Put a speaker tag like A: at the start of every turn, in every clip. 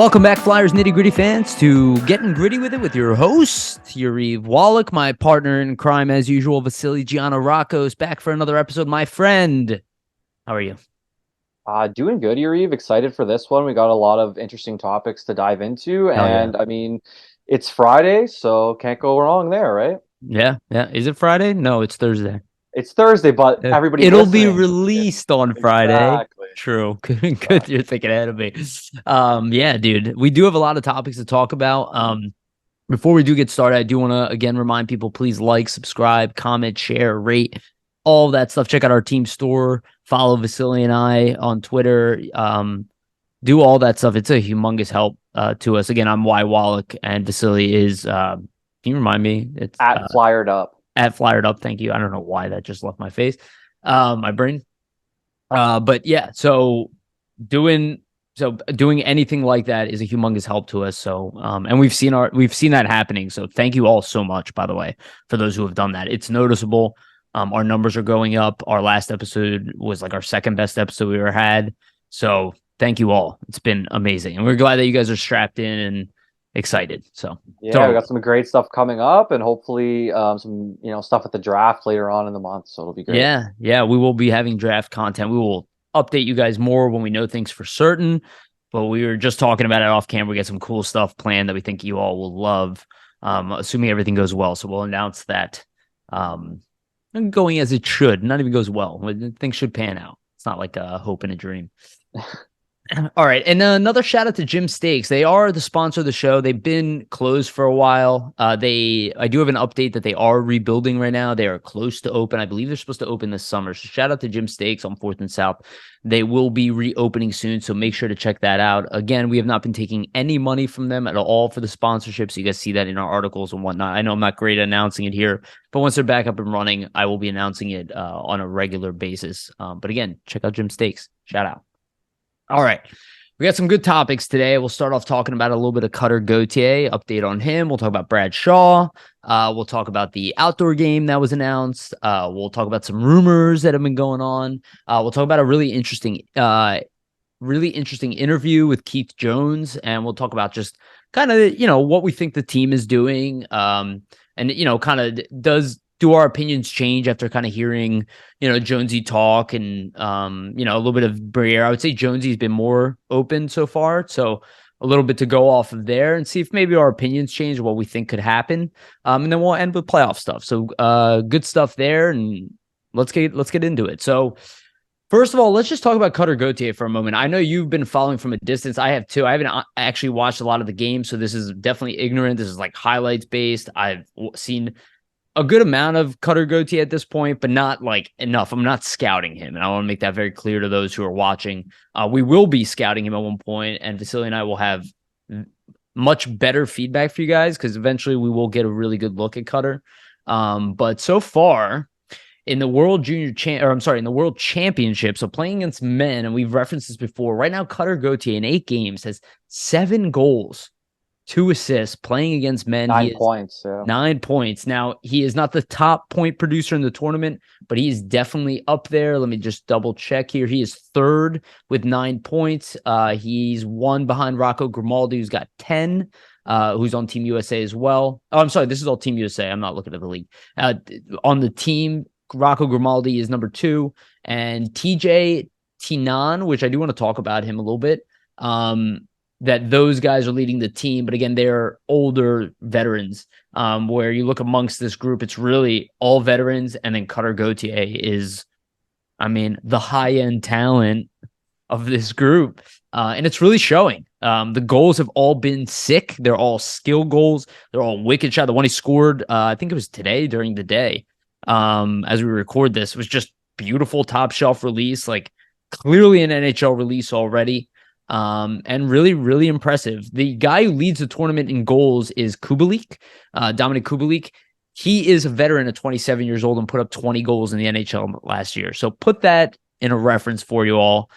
A: Welcome back, Flyers Nitty Gritty fans, to Getting Gritty with It with your host, Yariv, Wolok, my partner in crime as usual, Vasili, Gianarakos, back for another episode. My friend, how are you?
B: Doing good, Yariv. Excited for this one. We got a lot of interesting topics to dive into,
A: Hell yeah.
B: and I mean, it's Friday, so can't go wrong there, right?
A: Yeah. Is it Friday? No, it's Thursday.
B: It's Thursday, but everybody
A: It'll be
B: listening, yeah,
A: released on Friday.
B: exactly.
A: True. Good.
B: Exactly.
A: You're thinking ahead of me. Yeah, dude. We do have a lot of topics to talk about. Before we do get started, I do want to again remind people, please like, subscribe, comment, share, rate, all that stuff. Check out our team store. Follow Vasili and I on Twitter. Do all that stuff. It's a humongous help to us. Again, I'm Y Wallach, and Vasili is. Can you remind me? It's
B: At Flyered Up.
A: at Flyered Up. Thank you. I don't know why that just left my face, my brain. But yeah, doing doing anything like that is a humongous help to us. So, and we've seen that happening. So thank you all so much, by the way, for those who have done that. It's noticeable. Our numbers are going up. Our last episode was like our second best episode we ever had. So thank you all. It's been amazing. And we're glad that you guys are strapped in and excited.
B: Yeah, we got some great stuff coming up, and hopefully some stuff at the draft later on in the month. So it'll be great.
A: Yeah. We will be having draft content. We will update you guys more when we know things for certain. But we were just talking about it off camera. We got some cool stuff planned that we think you all will love, assuming everything goes well. So we'll announce that going as it should. Not even goes well. Things should pan out. It's not like a hope and a dream. All right. And another shout out to Jim Steaks. They are the sponsor of the show. They've been closed for a while. I do have an update that they are rebuilding right now. They are close to open. I believe they're supposed to open this summer. So shout out to Jim Steaks on 4th and South. They will be reopening soon. So make sure to check that out. Again, we have not been taking any money from them at all for the sponsorship. So you guys see that in our articles and whatnot. I know I'm not great at announcing it here, but once they're back up and running, I will be announcing it on a regular basis. But again, check out Jim Steaks. Shout out. All right. We got some good topics today. We'll start off talking about a little bit of Cutter Gauthier, update on him. We'll talk about Brad Shaw. We'll talk about the outdoor game that was announced. We'll talk about some rumors that have been going on. We'll talk about a really interesting interview with Keith Jones. And we'll talk about just kind of, what we think the team is doing. And, kind of do our opinions change after kind of hearing, Jonesy talk and, a little bit of Briere. I would say Jonesy's been more open so far. So a little bit to go off of there and see if maybe our opinions change, what we think could happen. And then we'll end with playoff stuff. So good stuff there. And let's get into it. So first of all, let's just talk about Cutter Gauthier for a moment. I know you've been following from a distance. I have too. I haven't actually watched a lot of the games. So this is definitely ignorant. This is like highlights based. I've seen a good amount of Cutter Gauthier at this point, but not like enough. I'm not scouting him, and I want to make that very clear to those who are watching. We will be scouting him at one point, and Vasili and I will have much better feedback for you guys because eventually we will get a really good look at Cutter. But so far in the World in the World Championship, so playing against men, and we've referenced this before. Right now, Cutter Gauthier in 8 games has 7 goals. 2 assists playing against men.
B: 9 points. Yeah.
A: 9 points. Now, he is not the top point producer in the tournament, but he is definitely up there. Let me just double check here. He is 3rd with 9 points. He's 1 behind Rocco Grimaldi, who's got 10, who's on Team USA as well. Oh, I'm sorry. This is all Team USA. I'm not looking at the league. On the team, Rocco Grimaldi is number 2. And TJ Tinan, which I do want to talk about him a little bit. That those guys are leading the team. But again, they're older veterans, where you look amongst this group, it's really all veterans. And then Cutter Gauthier is, the high-end talent of this group. And it's really showing. The goals have all been sick. They're all skill goals. They're all wicked shot. The one he scored, I think it was today during the day, as we record this, was just beautiful top shelf release, like clearly an NHL release already. And really, really impressive. The guy who leads the tournament in goals is Kubalik, Dominic Kubalik. He is a veteran at 27 years old and put up 20 goals in the NHL last year. So put that in a reference for you all.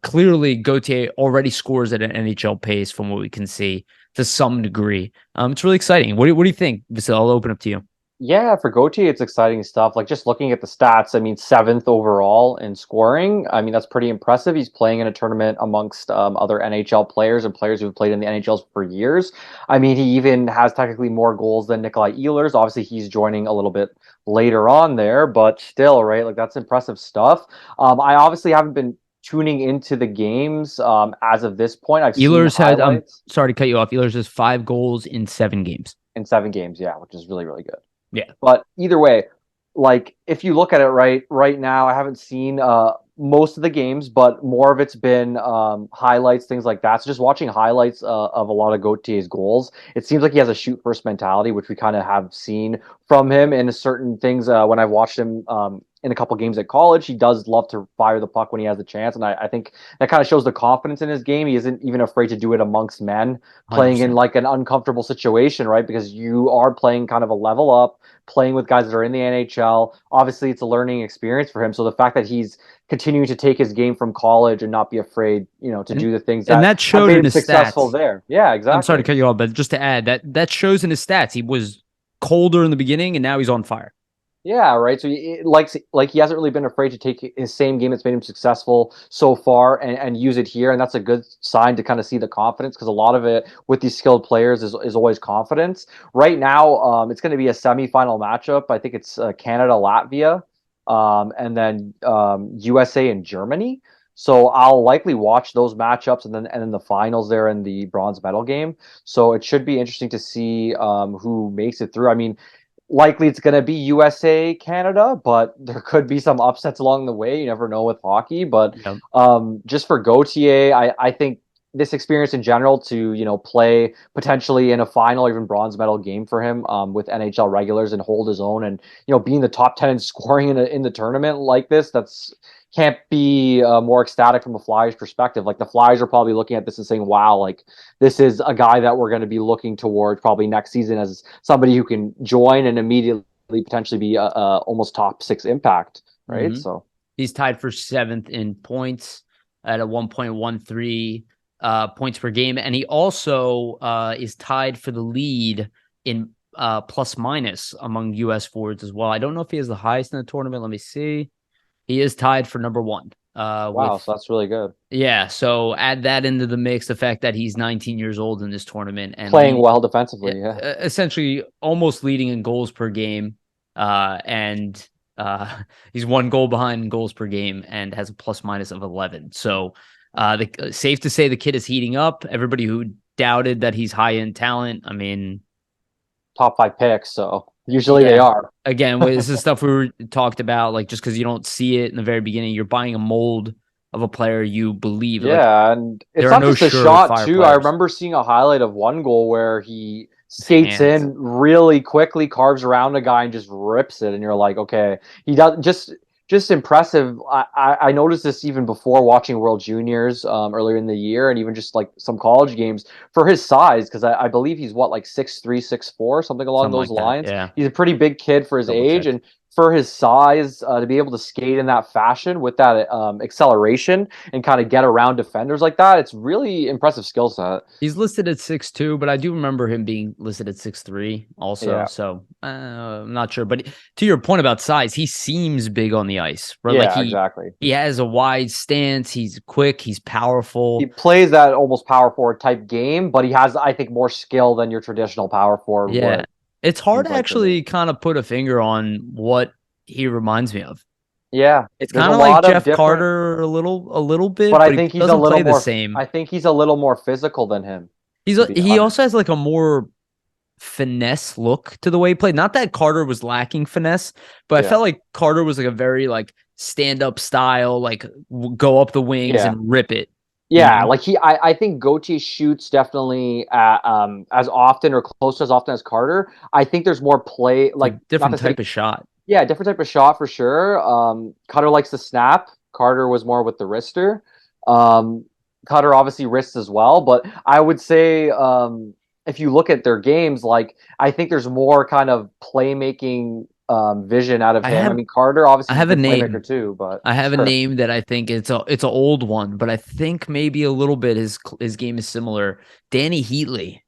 A: Clearly, Gauthier already scores at an NHL pace from what we can see to some degree. It's really exciting. What do you think, Vasili? I'll open up to you.
B: Yeah, for Gauthier, it's exciting stuff. Like just looking at the stats, I mean, seventh overall in scoring. I mean, that's pretty impressive. He's playing in a tournament amongst other NHL players and players who've played in the NHLs for years. I mean, he even has technically more goals than Nikolai Ehlers. Obviously, he's joining a little bit later on there, but still, right? Like that's impressive stuff. I obviously haven't been tuning into the games as of this point. I've seen
A: Ehlers had,
B: highlights
A: sorry to cut you off. Ehlers has 5 goals in 7 games.
B: in 7 games, yeah, which is really, really good.
A: Yeah.
B: But either way, like if you look at it right now, I haven't seen most of the games, but more of it's been highlights, things like that. So just watching highlights of a lot of Gauthier's goals, it seems like he has a shoot first mentality, which we kind of have seen from him in certain things. When I've watched him in a couple games at college, he does love to fire the puck when he has the chance, and I think that kind of shows the confidence in his game. He isn't even afraid to do it amongst men, playing in
A: 100%.
B: like an uncomfortable situation, right? Because you are playing kind of a level up, playing with guys that are in the NHL. Obviously, it's a learning experience for him. So the fact that he's continuing to take his game from college and not be afraid, to
A: And,
B: do the things
A: and
B: that
A: that
B: have
A: showed
B: made
A: in
B: him
A: his
B: successful
A: stats.
B: there. Yeah,
A: I'm sorry to
B: exactly.
A: cut you off, but just to add that shows in his stats. He was colder in the beginning, and now he's on fire.
B: Yeah, right. So like he hasn't really been afraid to take his same game that's made him successful so far and use it here, and that's a good sign to kind of see the confidence because a lot of it with these skilled players is always confidence. Right now, it's going to be a semifinal matchup. I think it's Canada Latvia, and then USA and Germany. So I'll likely watch those matchups and then the finals there in the bronze medal game. So it should be interesting to see who makes it through. I mean, likely it's going to be USA Canada, but there could be some upsets along the way. You never know with hockey, but
A: Yep.
B: just for Gauthier, I think this experience in general to play potentially in a final or even bronze medal game for him with NHL regulars and hold his own and being the top 10 in scoring in the tournament like this, that's can't be more ecstatic from a Flyers perspective. Like the Flyers are probably looking at this and saying, "Wow, like this is a guy that we're going to be looking towards probably next season as somebody who can join and immediately potentially be a almost top six impact." Right.
A: Mm-hmm.
B: So
A: He's tied for 7th in points at a 1.13 points per game. And he also is tied for the lead in plus minus among U.S. forwards as well. I don't know if he has the highest in the tournament. Let me see. He is tied for number 1
B: wow,
A: with,
B: so that's really good.
A: yeah. So add that into the mix, the fact that he's 19 years old in this tournament and
B: Playing well defensively. Yeah.
A: essentially almost leading in goals per game. And he's 1 goal behind in goals per game and has a plus minus of 11. So safe to say the kid is heating up. Everybody who doubted that he's high end talent, I mean,
B: Top five picks. So usually they
A: yeah.
B: are.
A: Again, this is stuff talked about. Like just because you don't see it in the very beginning, you're buying a mold of a player you believe. Like
B: Yeah, and it's
A: there are
B: not
A: no
B: just a shot
A: surefire
B: too. I
A: players.
B: remember seeing a highlight of one goal where he
A: His
B: skates
A: hands.
B: in really quickly, carves around a guy, and just rips it. And you're like, okay, he does just impressive. I noticed this even before watching World Juniors earlier in the year, and even just like some college games for his size, because I believe he's what like 6'3", 6'4", something along
A: Something
B: those
A: like that.
B: lines.
A: Yeah.
B: He's a pretty big kid for his
A: Double
B: age,
A: checked.
B: and for his size to be able to skate in that fashion with that acceleration and kind of get around defenders like that, it's really impressive skill set.
A: He's listed at 6'2", but I do remember him being listed at 6'3" also.
B: Yeah,
A: So I'm not sure. But to your point about size, he seems big on the ice, right? Like
B: yeah, exactly.
A: he has a wide stance. He's quick. He's
B: He
A: powerful.
B: plays that almost power forward type game, but he has, I think, more skill than your traditional power forward
A: Yeah.
B: would.
A: It's hard
B: Seems
A: to
B: like to me.
A: actually kind of put a finger on what he reminds me of.
B: Yeah,
A: It's
B: there's a
A: kind of like
B: lot of
A: Jeff
B: different,
A: Carter a little
B: but
A: bit,
B: I
A: but he
B: think he's a
A: doesn't
B: little
A: play the
B: more.
A: same.
B: I think he's a little more physical than him,
A: He's
B: to be
A: he also has
B: honest.
A: like a more finesse look to the way he played. Not that Carter was lacking finesse, but I
B: Yeah,
A: felt like Carter was like a very like stand up style, like go up the wings
B: yeah.
A: and rip it. You
B: Yeah,
A: know,
B: like I think Gauthier shoots definitely as often or close to as often as Carter. I think there's more play,
A: it's a
B: like not
A: different
B: to say,
A: type of shot.
B: yeah, different type of shot for sure. Cutter likes to snap. Carter was more with the wrister. Um, Cutter obviously wrists as well, but I would say if you look at their games, like I think there's more kind of playmaking vision out of
A: I
B: him. I
A: have
B: mean, Carter
A: I
B: obviously is a
A: have a
B: good playmaker
A: name.
B: too, but
A: I have a
B: sure.
A: name that I think it's an old one, but I think maybe a little bit his game is similar. Danny Heatley.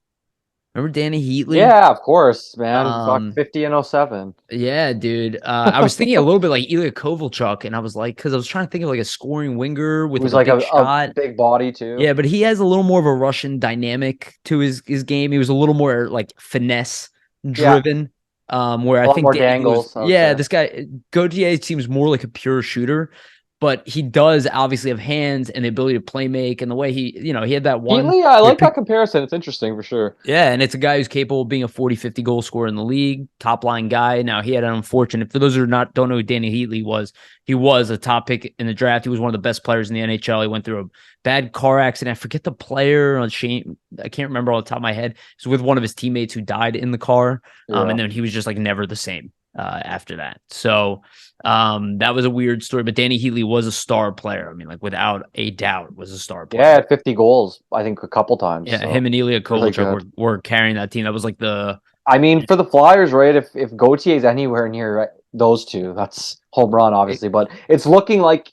A: Remember Danny Heatley?
B: Yeah, of course, man. Fuck
A: Um,
B: 50 and 07.
A: yeah, dude. I was thinking a little bit like Ilya Kovalchuk, and I was like, because I was trying to think of like a scoring winger with like
B: Who's
A: a
B: like
A: big
B: a
A: shot.
B: big body too.
A: Yeah, but he has a little more of a Russian dynamic to his game. He was a little more like finesse
B: Yeah,
A: driven. Where I
B: a lot
A: think
B: more
A: Danny Heatley was,
B: dangles, I would
A: yeah,
B: say.
A: this guy Gautier seems more like a pure shooter, but he does obviously have hands and the ability to play make, and the way he had that one
B: Heatley, I
A: where he
B: like that
A: picked.
B: comparison. It's interesting for sure.
A: Yeah, and it's a guy who's capable of being a 40, 50 goal scorer in the league, top line guy. Now, he had an unfortunate, for those who don't know who Danny Heatley was, he was a top pick in the draft. He was one of the best players in the NHL. He went through a bad car accident. I forget the player on Shane. I can't remember off the top of my head. It was with one of his teammates who died in the car.
B: Yeah.
A: And then he was just like never the same after that. So that was a weird story. But Danny Heatley was a star player. I mean, like without a doubt, was a star
B: Yeah,
A: player.
B: at 50 goals, I think a couple times.
A: Yeah, him
B: So
A: and Ilya
B: really
A: Kovalchuk
B: good.
A: were carrying that team. That was like the
B: I mean, for the Flyers, right? If Gautier's anywhere near those two, that's home run,
A: it,
B: obviously. But it's looking like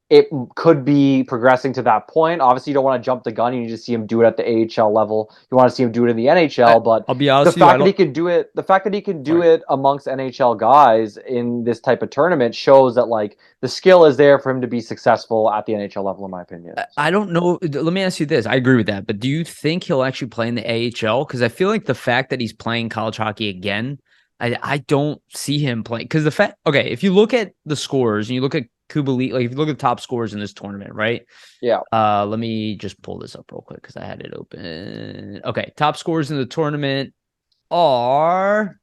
B: it could be progressing to that point. Obviously, you don't want to jump the gun. You need to see him do it at the AHL level. You want to see him do it in the
A: I,
B: NHL. But
A: I'll be
B: the
A: honest with you. I
B: fact that he
A: don't.
B: can do it, the fact that he can do
A: Sorry.
B: it amongst NHL guys in this type of tournament shows that like the skill is there for him to be successful at the NHL level, in my opinion.
A: I don't know. Let me ask you this. I agree with that, but do you think he'll actually play in the AHL? Because I feel like the fact that he's playing college hockey again, I don't see him playing. Because the fact, okay, if you look at the scores and you look at Kubalik, like if you look at the top scores in this tournament, right?
B: Yeah.
A: Let me just pull this up real quick because I had it open. Okay, top scores in the tournament are.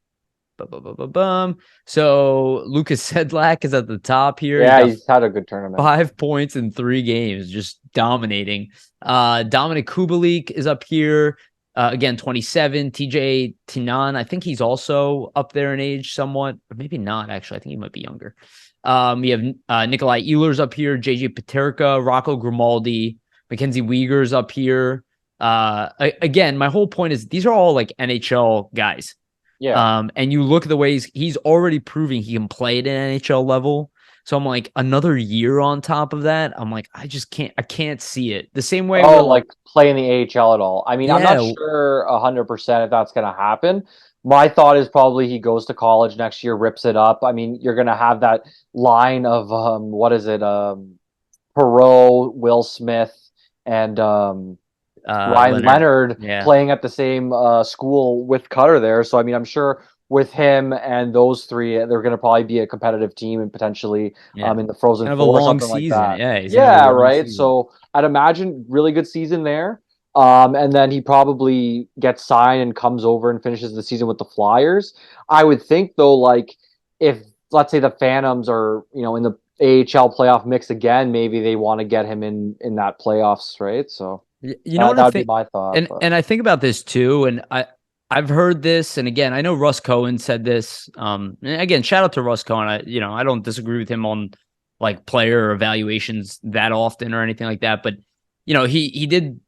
A: Bum. So Lucas Sedlak is at the top here. He's
B: Yeah,
A: got
B: he's had a good tournament.
A: 5 points in 3 games, just dominating. Dominic Kubalik is up here. Again, 27. TJ Tinan, I think he's also up there in age somewhat, or maybe not, actually. I think he might be younger. We have Nikolai Ehlers up here, JJ Paterka, Rocco Grimaldi, Mackenzie Weegar's up here. Again, my whole point is these are all like NHL guys.
B: Yeah.
A: And you look at the ways he's already proving he can play at an NHL level. So I'm like, another year on top of that. I'm like, I can't see it. The same way we're
B: Oh, like play in the AHL at all. I mean, I'm not
A: yeah,
B: sure 100% if that's going to happen. My thought is probably he goes to college next year, rips it up. I mean, you're going to have that line of what is it? Perot, Will Smith, and Ryan
A: Leonard.
B: Leonard
A: Yeah.
B: playing at the same school with Cutter there. So I mean, I'm sure with him and those three, they're going to probably be a competitive team and potentially
A: Yeah.
B: in the Frozen
A: Kind of a
B: Four or
A: long
B: something like
A: season.
B: that.
A: Yeah, he's gonna have a
B: Yeah,
A: long
B: right.
A: season.
B: So I'd imagine really good season there. And then he probably gets signed and comes over and finishes the season with the Flyers. I would think though, like if let's say the Phantoms are in the AHL playoff mix again, maybe they want to get him in that playoffs, right? So.
A: You know what
B: That
A: I
B: would be
A: think,
B: my thought. But
A: and I think about this too, and I've heard this, and again, I know Russ Cohen said this. And again, shout out to Russ Cohen. I don't disagree with him on like player evaluations that often or anything like that, but he did.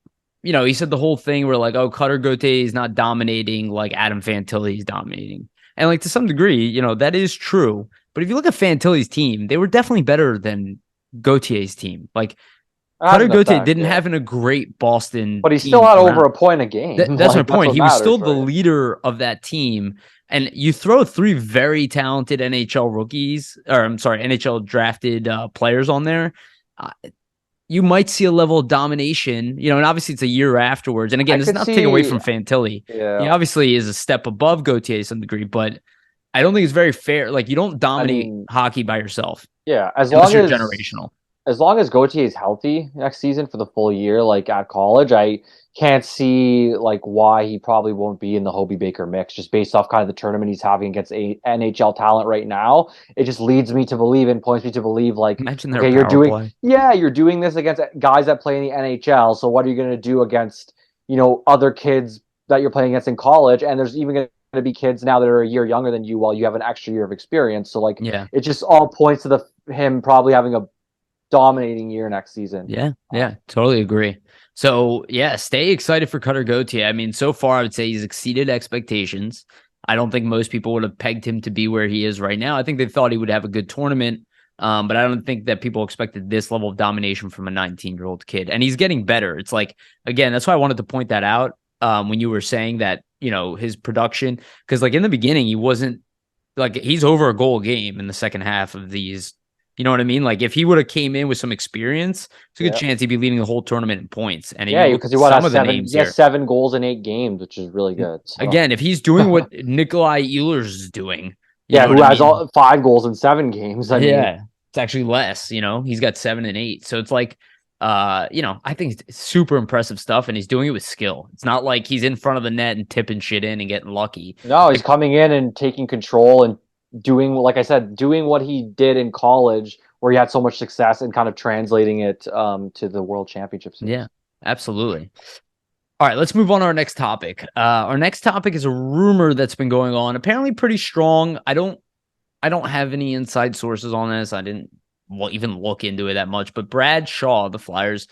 A: He said the whole thing where like, oh, Cutter Gauthier is not dominating like Adam Fantilli is dominating, and like to some degree, that is true. But if you look at Fantilli's team, they were definitely better than Gauthier's team. Like
B: it has
A: Cutter
B: an
A: Gauthier
B: effect,
A: didn't
B: yeah.
A: have a great Boston
B: But he still
A: team
B: had over
A: around.
B: a point a game.
A: That's my
B: Like that's
A: point.
B: what
A: He was still
B: matters,
A: the
B: right?
A: leader of that team. And you throw 3 very talented NHL rookies, or I'm sorry, NHL drafted players on there. Uh, you might see a level of domination, and obviously it's a year afterwards. And again,
B: I
A: this is
B: could
A: not to take away
B: see,
A: from Fantilli. He
B: yeah.
A: obviously is a step above Gauthier to some degree, but I don't think it's very fair. Like, you don't
B: I
A: dominate
B: mean,
A: hockey by yourself
B: yeah.
A: unless you're generational.
B: As long as Gauthier is healthy next season for the full year, like at college, I can't see like why he probably won't be in the Hobie Baker mix, just based off kind of the tournament he's having against NHL talent right now. It just leads me to believe and points me to believe like,
A: Imagine their
B: okay,
A: power play.
B: you're doing this against guys that play in the NHL. So what are you going to do against, other kids that you're playing against in college? And there's even going to be kids now that are a year younger than you while you have an extra year of experience. So like,
A: Yeah.
B: it just all points to him probably having a dominating year next season.
A: Yeah, totally agree. So yeah, stay excited for Cutter Gauthier. I mean, so far I would say he's exceeded expectations. I don't think most people would have pegged him to be where he is right now. I think they thought he would have a good tournament, but I don't think that people expected this level of domination from a 19-year-old kid. And he's getting better. It's like, again, that's why I wanted to point that out. when you were saying that, his production, because like in the beginning, he wasn't like he's over a goal a game in the second half of these. You know what I mean? Like if he would have came in with some experience, it's a good
B: Yeah.
A: chance he'd be leading the whole tournament in points. And if you
B: Yeah,
A: look
B: because
A: at
B: he what
A: some
B: has
A: of the
B: seven.
A: names
B: He has
A: here,
B: 7 goals in 8 games, which is really good. So
A: again, if he's doing what Nikolai Ehlers is doing, you
B: yeah,
A: know what
B: who
A: I
B: has
A: mean?
B: all 5 goals in 7 games? I mean,
A: Yeah, it's actually less. He's got 7 and 8, so it's like, I think it's super impressive stuff, and he's doing it with skill. It's not like he's in front of the net and tipping shit in and getting lucky.
B: no, he's
A: Like,
B: coming in and taking control and doing, like I said, doing what he did in college, where he had so much success, and kind of translating it to the World Championship
A: yeah,
B: Series.
A: absolutely. All right, let's move on to our next topic. Our next topic is a rumor that's been going on, apparently pretty strong. I don't have any inside sources on this. I didn't even look into it that much, but Brad Shaw, the Flyers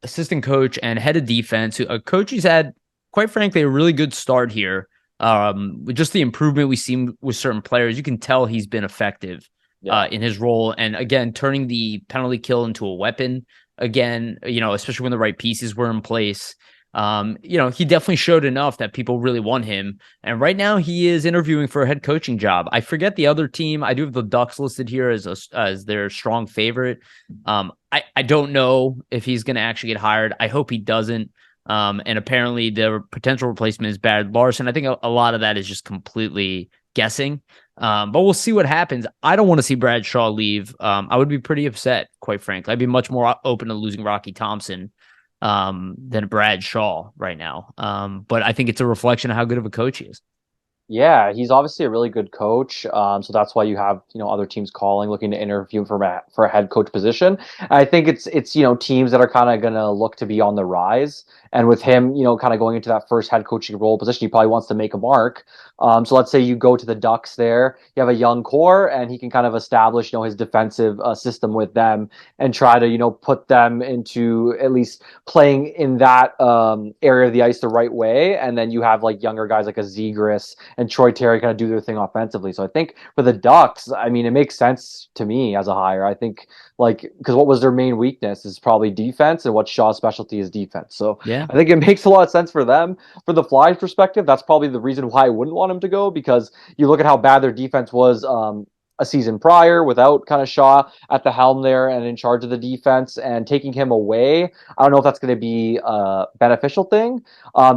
A: assistant coach and head of defense, a coach who's had, quite frankly, a really good start here. With just the improvement we've seen with certain players, you can tell he's been effective
B: Yeah.
A: in his role. And again, turning the penalty kill into a weapon again, especially when the right pieces were in place. He definitely showed enough that people really want him. And right now he is interviewing for a head coaching job. I forget the other team. I do have the Ducks listed here as their strong favorite. I don't know if he's going to actually get hired. I hope he doesn't. And apparently the potential replacement is Brad Larson. I think a lot of that is just completely guessing. But we'll see what happens. I don't want to see Brad Shaw leave. I would be pretty upset, quite frankly. I'd be much more open to losing Rocky Thompson than Brad Shaw right now. But I think it's a reflection of how good of a coach he is.
B: Yeah, he's obviously a really good coach. So that's why you have, other teams calling, looking to interview him for a head coach position. I think it's teams that are kind of gonna look to be on the rise. And with him, kind of going into that first head coaching role position, he probably wants to make a mark. So let's say you go to the Ducks there, you have a young core, and he can kind of establish, his defensive system with them, and try to, put them into at least playing in that area of the ice the right way. And then you have like younger guys like a Zegras and Troy Terry kind of do their thing offensively. So I think for the Ducks, I mean, it makes sense to me as a hire. I think because what was their main weakness is probably defense, and what Shaw's specialty is defense. So
A: Yeah.
B: I think it makes a lot of sense for them. For the Flyers perspective, that's probably the reason why I wouldn't want him to go, because you look at how bad their defense was a season prior without kind of Shaw at the helm there and in charge of the defense, and taking him away. I don't know if that's going to be a beneficial thing,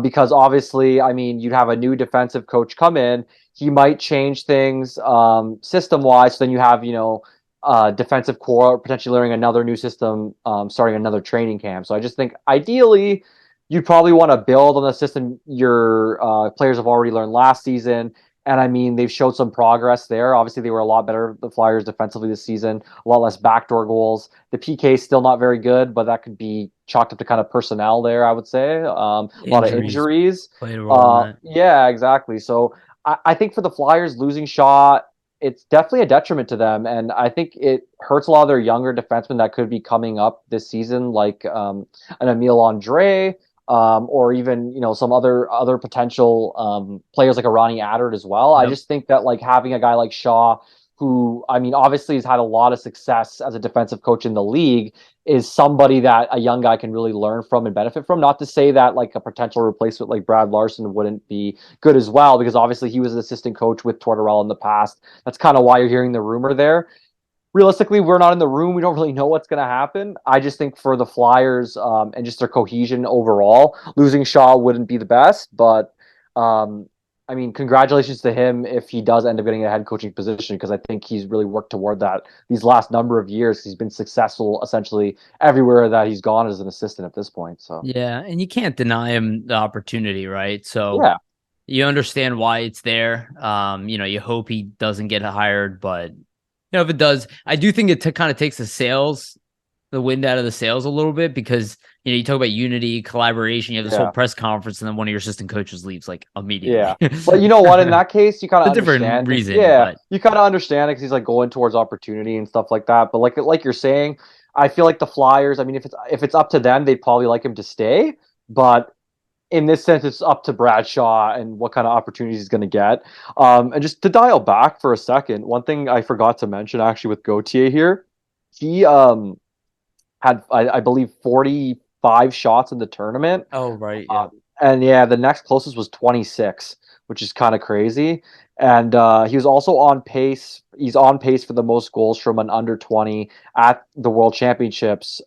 B: because obviously, I mean, you'd have a new defensive coach come in. He might change things system wise. So then you have, defensive core potentially learning another new system, starting another training camp. So I just think ideally, you'd probably want to build on the system your players have already learned last season. And I mean, they've showed some progress there. Obviously, they were a lot better, the Flyers, defensively this season, a lot less backdoor goals. The PK is still not very good, but that could be chalked up to kind of personnel there, I would say. A lot of
A: Injuries
B: injuries.
A: played a role in that.
B: Yeah, exactly. So I think for the Flyers, losing Shaw, it's definitely a detriment to them. And I think it hurts a lot of their younger defensemen that could be coming up this season, like an Emile Andre, or even some other potential players like a Ronnie Attard as well. I
A: Yep.
B: just think that like having a guy like Shaw, who I mean obviously has had a lot of success as a defensive coach in the league, is somebody that a young guy can really learn from and benefit from. Not to say that like a potential replacement like Brad Larson wouldn't be good as well, because obviously he was an assistant coach with Tortorella in the past. That's kind of why you're hearing the rumor there. Realistically, we're not in the room. We don't really know what's going to happen. I just think for the Flyers and just their cohesion overall, losing Shaw wouldn't be the best. But I mean, congratulations to him if he does end up getting a head coaching position, because I think he's really worked toward that these last number of years. He's been successful essentially everywhere that he's gone as an assistant at this point. So
A: Yeah, and you can't deny him the opportunity, right? So
B: yeah,
A: you understand why it's there. You hope he doesn't get hired, but if it does, I do think it kind of takes the wind out of the sails a little bit, because you talk about unity, collaboration. You have this whole
B: yeah.
A: press conference, and then one of your assistant coaches leaves like immediately.
B: Yeah. But you know what? In that case, you kind
A: A
B: of
A: different
B: understand.
A: reason,
B: Yeah,
A: but
B: you kind of understand it because he's like going towards opportunity and stuff like that. But like you're saying, I feel like the Flyers. I mean, if it's up to them, they'd probably like him to stay. But in this sense, it's up to Bradshaw and what kind of opportunities he's going to get. And just to dial back for a second, one thing I forgot to mention actually with Gauthier here, he had I believe 45 shots in the tournament.
A: oh right, yeah,
B: And yeah, the next closest was 26, which is kind of crazy. And he was also on pace. He's on pace for the most goals from an under 20 at the World Championships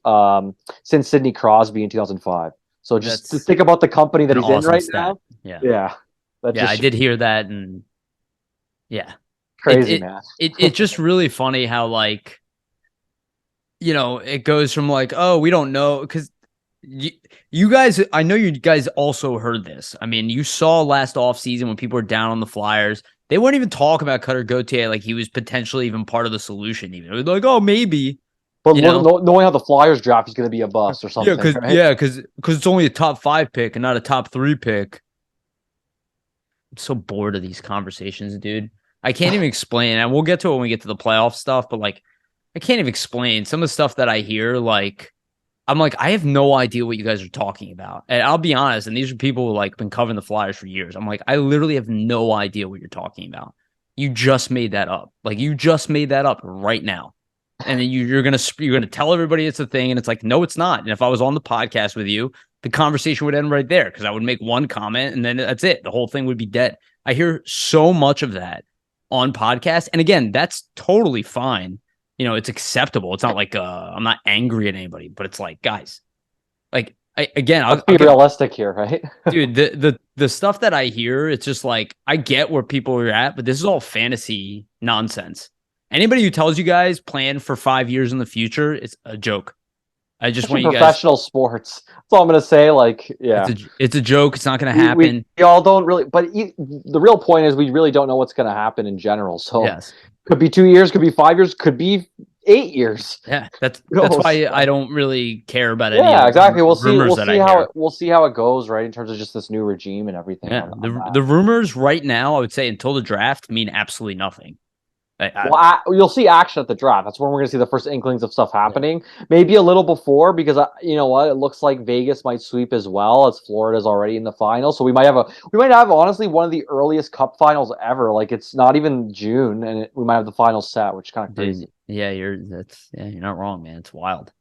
B: since Sidney Crosby in 2005. So just to
A: That's
B: think about the company that
A: an
B: he's in
A: awesome
B: right
A: stat.
B: now.
A: Yeah.
B: Yeah, that
A: Yeah,
B: just
A: I did hear that, and yeah. It
B: crazy,
A: it
B: man.
A: it's just really funny how, like, it goes from like, oh, we don't know, because you, you guys, I know you guys also heard this. I mean, you saw last offseason when people were down on the Flyers, they wouldn't even talk about Cutter Gauthier like he was potentially even part of the solution. Even it was like, oh, maybe,
B: But
A: you know,
B: knowing how the Flyers draft, he's going to be a bust or
A: yeah,
B: something, right?
A: because it's only a top 5 pick and not a top 3 pick. I'm so bored of these conversations, dude. I can't even explain. And we'll get to it when we get to the playoff stuff, but like, I can't even explain some of the stuff that I hear. Like, I'm like, I have no idea what you guys are talking about. And I'll be honest, and these are people who like been covering the Flyers for years. I'm like, I literally have no idea what you're talking about. You just made that up. Like, you just made that up right now. And then you're gonna tell everybody it's a thing, and it's like, no, it's not. And if I was on the podcast with you, the conversation would end right there, because I would make one comment and then that's it. The whole thing would be dead. I hear so much of that on podcasts. And again, that's totally fine. It's acceptable. It's not like I'm not angry at anybody, but it's like, guys, like,
B: Let's
A: I'll
B: be
A: get,
B: realistic here, right?
A: dude, the stuff that I hear, it's just like, I get where people are at, but this is all fantasy nonsense. Anybody who tells you guys plan for 5 years in the future, it's a joke. I just
B: Especially
A: want you guys.
B: professional sports. That's all I'm going to say. Like,
A: It's
B: yeah.
A: a joke. It's not going to
B: We
A: happen.
B: all don't really, but the real point is we really don't know what's going to happen in general. So
A: Yes.
B: could be 2 years, could be 5 years, could be 8 years.
A: Yeah. That's
B: Who
A: that's
B: knows?
A: why I don't really care about any of
B: Yeah,
A: the
B: exactly. We'll see.
A: rumors that I hear.
B: We'll see how it goes, right? In terms of just this new regime and everything
A: Yeah.
B: on that.
A: The rumors right now, I would say until the draft, mean absolutely nothing.
B: Well, you'll see action at the draft. That's when we're going to see the first inklings of stuff happening. Maybe a little before, because you know what, it looks like Vegas might sweep as well, as Florida's already in the final. So we might have honestly one of the earliest Cup finals ever. Like, it's not even June, and we might have the final set, which is kind of crazy.
A: Yeah, you're not wrong, man. It's wild.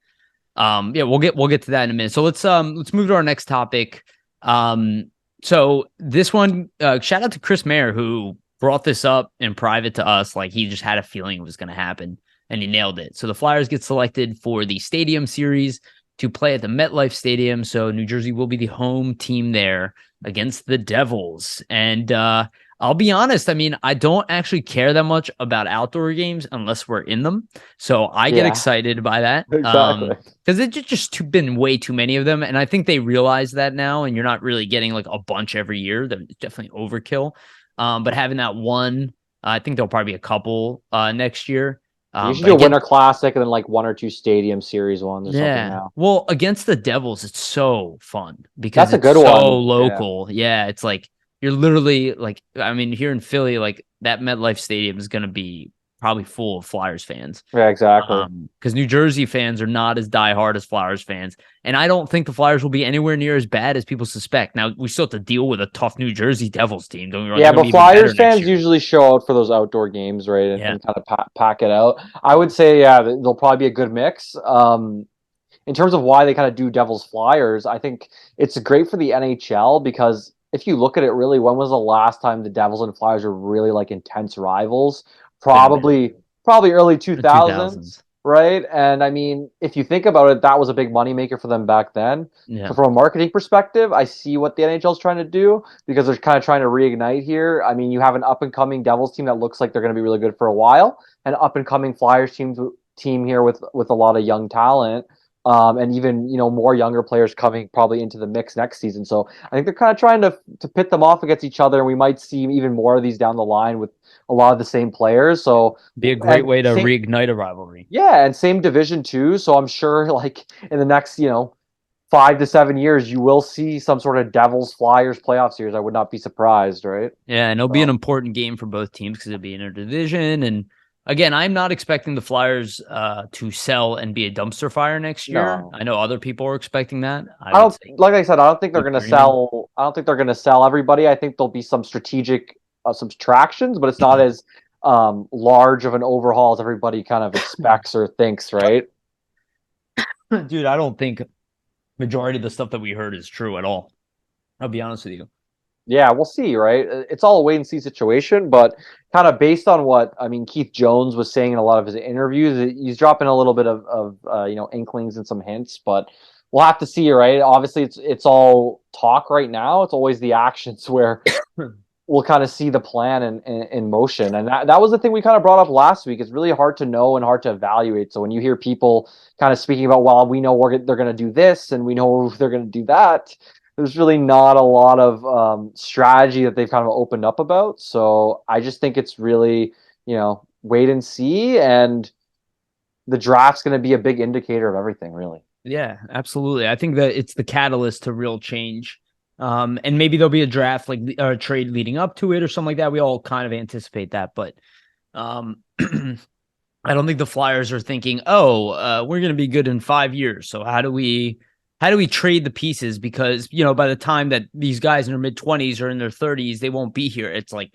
A: Yeah, we'll get to that in a minute. So let's move to our next topic. So this one, shout out to Chris Mayer, who brought this up in private to us. Like, he just had a feeling it was going to happen, and he nailed it. So the Flyers get selected for the Stadium Series to play at the MetLife Stadium. So New Jersey will be the home team there against the Devils. And I'll be honest, I mean, I don't actually care that much about outdoor games unless we're in them. So I get excited by that.
B: Exactly.
A: Because it's just been way too many of them. And I think they realize that now, and you're not really getting like a bunch every year. That's definitely overkill. But having that one, I think there'll probably be a couple next year.
B: You should do a Winter Classic and then like one or two Stadium Series ones or something now.
A: Well, against the Devils, it's so fun because
B: that's a good
A: so
B: one.
A: Local. Yeah, it's like you're literally like, I mean, here in Philly, like that MetLife Stadium is going to be probably full of Flyers fans.
B: Yeah, exactly.
A: Because New Jersey fans are not as diehard as Flyers fans. And I don't think the Flyers will be anywhere near as bad as people suspect. Now, we still have to deal with a tough New Jersey Devils team. Don't get me wrong.
B: Yeah, but Flyers fans usually show out for those outdoor games, right? And kind of pack it out. I would say, yeah, they'll probably be a good mix. In terms of why they kind of do Devils Flyers, I think it's great for the NHL because if you look at it really, when was the last time the Devils and Flyers were really like intense rivals? Probably early 2000s, right? And I mean, if you think about it, that was a big moneymaker for them back then. Yeah. So from a marketing perspective, I see what the NHL is trying to do because they're kind of trying to reignite here. I mean, you have an up-and-coming Devils team that looks like they're going to be really good for a while, an up-and-coming Flyers team here with a lot of young talent. And even, more younger players coming probably into the mix next season. So I think they're kind of trying to pit them off against each other, and we might see even more of these down the line with a lot of the same players. So
A: be a great way to reignite a rivalry.
B: Yeah, and same division too. So I'm sure, like in the next, 5 to 7 years, you will see some sort of Devils Flyers playoff series. I would not be surprised, right?
A: Yeah, and it'll be an important game for both teams because it'll be interdivision. And again, I'm not expecting the Flyers to sell and be a dumpster fire next year. No. I know other people are expecting that.
B: Like I said, I don't think they're going to sell. I don't think they're going to sell everybody. I think there'll be some strategic subtractions, but it's not as large of an overhaul as everybody kind of expects or thinks, right?
A: Dude, I don't think majority of the stuff that we heard is true at all. I'll be honest with you.
B: Yeah, we'll see, right? It's all a wait and see situation, but kind of based on what I mean, Keith Jones was saying in a lot of his interviews, he's dropping a little bit of inklings and some hints, but we'll have to see, right? Obviously, it's all talk right now. It's always the actions where we'll kind of see the plan in motion, and that was the thing we kind of brought up last week. It's really hard to know and hard to evaluate. So when you hear people kind of speaking about, well, we know they're going to do this, and we know they're going to do that, there's really not a lot of strategy that they've kind of opened up about. So I just think it's really, wait and see. And the draft's going to be a big indicator of everything, really.
A: Yeah, absolutely. I think that it's the catalyst to real change. And maybe there'll be a draft or a trade leading up to it or something like that. We all kind of anticipate that, but I don't think the Flyers are thinking, we're going to be good in 5 years. So how do we trade the pieces? Because, by the time that these guys in their mid-20s or in their 30s, they won't be here. It's like,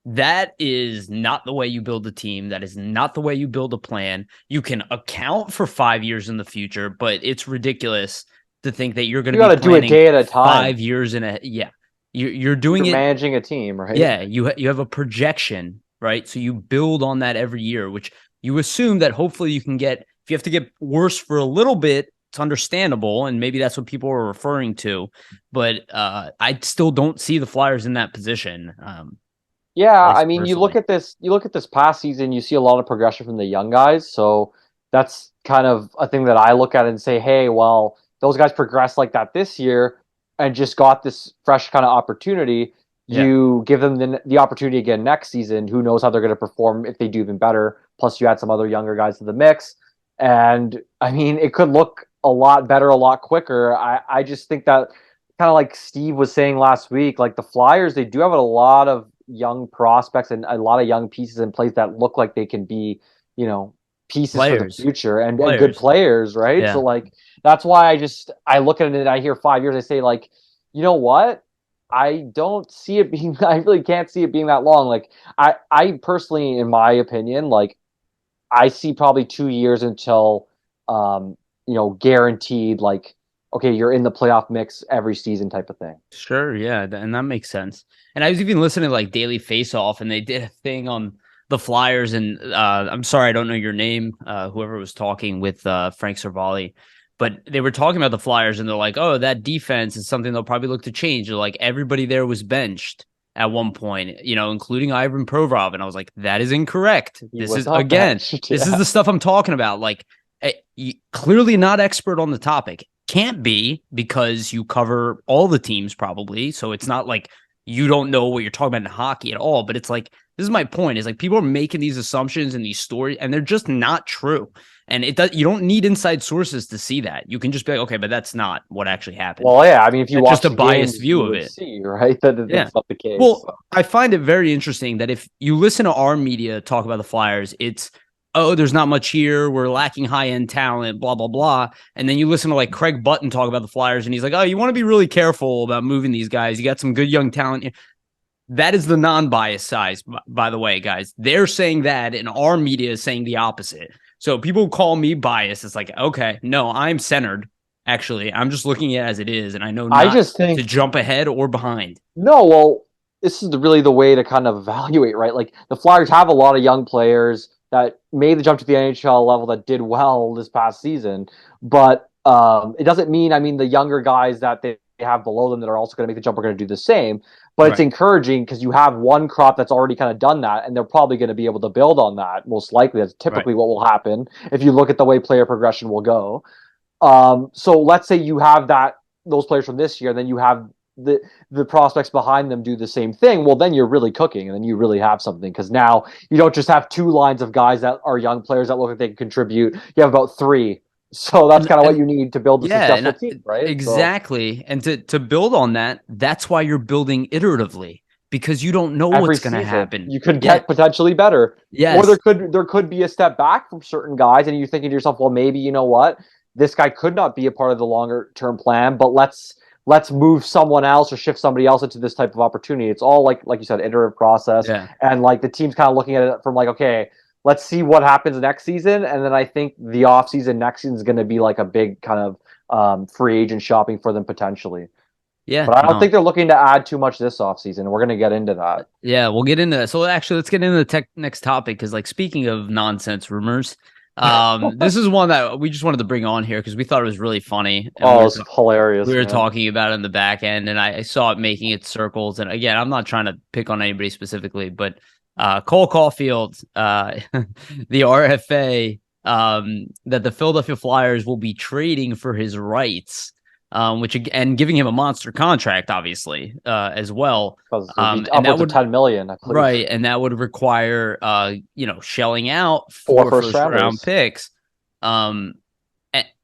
A: that is not the way you build a team. That is not the way you build a plan. You can account for 5 years in the future, but it's ridiculous to think that you're going to be
B: do a day at a time.
A: 5 years in a, yeah, you're doing
B: You're
A: it.
B: managing a team, right?
A: Yeah. You have a projection, right? So you build on that every year, which you assume that hopefully you can get. If you have to get worse for a little bit, it's understandable, and maybe that's what people are referring to. But I still don't see the Flyers in that position.
B: Yeah, I mean, you look at this past season, you see a lot of progression from the young guys. So that's kind of a thing that I look at and say, hey, well, those guys progressed like that this year and just got this fresh kind of opportunity.
A: Yeah.
B: You give them the opportunity again next season. Who knows how they're going to perform if they do even better. Plus, you add some other younger guys to the mix. And I mean, it could look a lot better, a lot quicker. I just think that kind of like Steve was saying last week, like the Flyers, they do have a lot of young prospects and a lot of young pieces in place that look like they can be, pieces
A: Players.
B: for the future and good players, right?
A: Yeah.
B: So like that's why I look at it and I hear 5 years, I say like, you know what? I don't see it being I really can't see it being that long. Like I personally, in my opinion, like I see probably 2 years until guaranteed like okay, you're in the playoff mix every season type of thing.
A: Sure, yeah, and that makes sense. And I was even listening to like Daily Face Off, and they did a thing on the Flyers. And I'm sorry, I don't know your name. Whoever was talking with Frank Cervalli, but they were talking about the Flyers, and they're like, "Oh, that defense is something they'll probably look to change." They're like, everybody there was benched at one point, including Ivan Provorov, and I was like, "That is incorrect. This is the stuff I'm talking about." Like, clearly not expert on the topic. Can't be, because you cover all the teams probably. So it's not like you don't know what you're talking about in hockey at all. But it's like, this is my point, is like people are making these assumptions and these stories, and they're just not true. And you don't need inside sources to see that. You can just be like, okay, but that's not what actually happened.
B: Well, yeah, I mean, if you watch
A: just a biased view of it,
B: see, right? That's not the case.
A: Well, so. I find it very interesting that if you listen to our media talk about the Flyers, it's, oh, there's not much here, we're lacking high-end talent, blah, blah, blah. And then you listen to like Craig Button talk about the Flyers, and he's like, oh, you want to be really careful about moving these guys. You got some good young talent. That is the non-biased side, by the way, guys. They're saying that, and our media is saying the opposite. So people call me biased. It's like, okay, no, I'm centered. Actually, I'm just looking at it as it is, and I know not to jump ahead or behind.
B: No, well, this is really the way to kind of evaluate, right? Like the Flyers have a lot of young players that made the jump to the NHL level that did well this past season, but it doesn't mean, I mean, the younger guys that they have below them that are also going to make the jump are going to do the same. But It's encouraging because you have one crop that's already kind of done that, and they're probably going to be able to build on that. Most likely, that's typically what will happen if you look at the way player progression will go. So let's say you have those players from this year, then you have the prospects behind them do the same thing. Well, then you're really cooking, and then you really have something, because now you don't just have two lines of guys that are young players that look like they can contribute. You have about three. So that's kind of what you need to build a successful team, right?
A: Exactly. So, and to build on that, that's why you're building iteratively, because you don't know what's going to happen.
B: You could get potentially better.
A: Yes.
B: Or there could be a step back from certain guys, and you're thinking to yourself, well, maybe, you know what? This guy could not be a part of the longer term plan, but let's move someone else or shift somebody else into this type of opportunity. It's all like you said, iterative process.
A: Yeah.
B: And like the team's kind of looking at it from like, okay, let's see what happens next season. And then I think the offseason next season is going to be like a big kind of free agent shopping for them potentially.
A: Yeah,
B: But I don't
A: no.
B: think they're looking to add too much this offseason. We're going to get into that.
A: Yeah, we'll get into that. So actually, let's get into the next topic because, like, speaking of nonsense rumors, this is one that we just wanted to bring on here because we thought it was really funny, and
B: Oh, it's hilarious,
A: we were
B: man.
A: talking about it in the back end, and I saw it making its circles. And again, I'm not trying to pick on anybody specifically, but Cole Caulfield, the RFA, that the Philadelphia Flyers will be trading for his rights, which and giving him a monster contract, obviously, as well.
B: Because it'd be
A: And that
B: upwards of
A: would
B: 10 million, I believe.
A: right, and that would require shelling out
B: Four
A: four
B: first
A: first round
B: rounders.
A: picks. And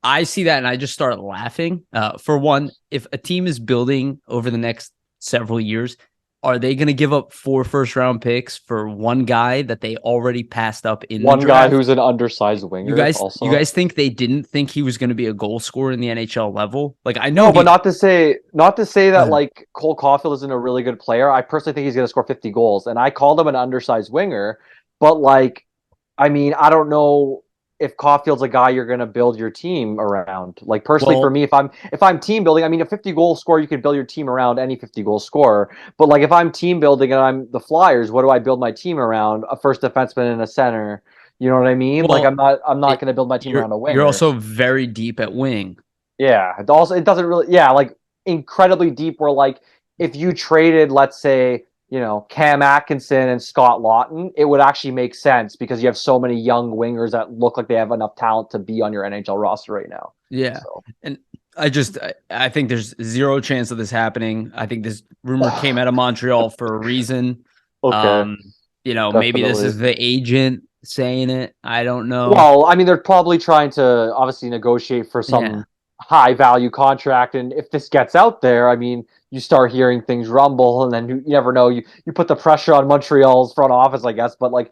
A: I see that and I just start laughing. For one, if a team is building over the next several years, are they going to give up 4 first round picks for one guy that they already passed up in the
B: One guy
A: draft?
B: who's an undersized winger,
A: You
B: also.
A: guys think they didn't think he was going to be a goal scorer in the NHL level? Like I know
B: No, but
A: he.
B: not to say
A: Go
B: that
A: ahead.
B: like Cole Caulfield isn't a really good player. I personally think he's going to score 50 goals, and I called him an undersized winger. But like, I mean, I don't know if Caulfield's a guy you're going to build your team around. Like personally, for
A: Well,
B: me, if I'm team building, I mean, a 50 goal scorer, you can build your team around any 50 goal scorer. But like, if I'm team building and I'm the Flyers, what do I build my team around? A first defenseman and a center. You know what I mean? Like,
A: well,
B: I'm not
A: it,
B: going to build my team
A: you're
B: around a
A: you're
B: winger.
A: also very deep at wing.
B: Yeah. It doesn't really, yeah, like incredibly deep where like if you traded, let's say, Cam Atkinson and Scott Lawton, it would actually make sense because you have so many young wingers that look like they have enough talent to be on your NHL roster right now.
A: Yeah.
B: So
A: And I think there's zero chance of this happening. I think this rumor came out of Montreal for a reason.
B: okay,
A: Um, maybe this
B: definitely.
A: is the agent saying it. I don't know.
B: Well, I mean, they're probably trying to obviously negotiate for
A: Yeah.
B: some high value contract, and if this gets out there, I mean, you start hearing things rumble, and then you never know. You put the pressure on Montreal's front office, I guess, but like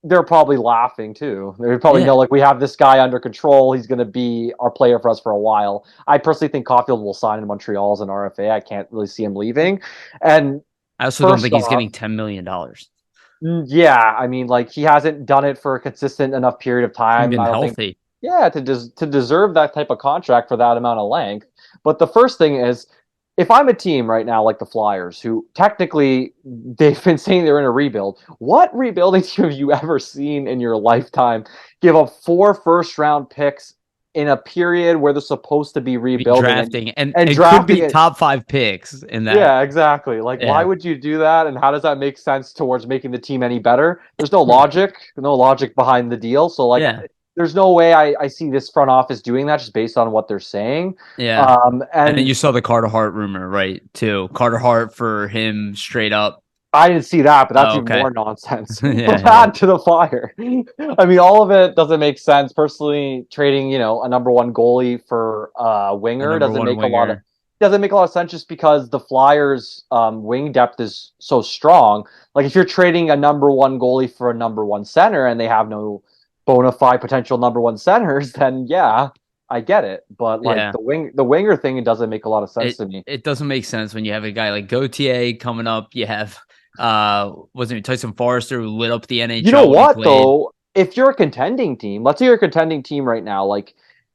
B: they're probably laughing too. They probably know
A: Yeah.
B: like we have this guy under control. He's going to be our player for us for a while. I personally think Caulfield will sign in Montreal as an RFA. I can't really see him leaving. And
A: I also don't
B: first
A: think he's
B: off,
A: getting $10 million.
B: yeah, I mean, like he hasn't done it for a consistent enough period of
A: He's
B: time.
A: been
B: I don't think,
A: healthy.
B: yeah, to deserve that type of contract for that amount of length. But the first thing is, if I'm a team right now like the Flyers, who technically they've been saying they're in a rebuild, what rebuilding team have you ever seen in your lifetime give up 4 first round picks in a period where they're supposed to be
A: Be
B: rebuilding
A: drafting and
B: and
A: it could
B: drafting
A: be
B: it?
A: top 5 picks in that.
B: Yeah, exactly. Like, why
A: Yeah.
B: would you do that? And how does that make sense towards making the team any better? There's no logic behind the deal. So, like,
A: Yeah.
B: there's no way I see this front office doing that just based on what they're saying.
A: Yeah. And then
B: And
A: you saw the Carter Hart rumor, right? Too. Carter Hart for him straight up.
B: I didn't see that, but that's
A: Oh,
B: even
A: okay.
B: more nonsense. From
A: Yeah.
B: that to the Fire. I mean, all of it doesn't make sense. Personally, trading, a number one goalie for a
A: A
B: winger
A: number one winger.
B: doesn't make a lot of sense just because the Flyers wing depth is so strong. Like if you're trading a number one goalie for a number one center and they have no bona fide potential number one centers, then yeah, I get it. But like
A: Yeah.
B: the winger thing, it doesn't make a lot of sense
A: It
B: to me.
A: it doesn't make sense when you have a guy like Gautier coming up. You have wasn't it Tyson Forrester who lit up the
B: You know
A: NHL when he
B: what
A: played.
B: though? If you're a contending team, let's say you're a contending team right now, like,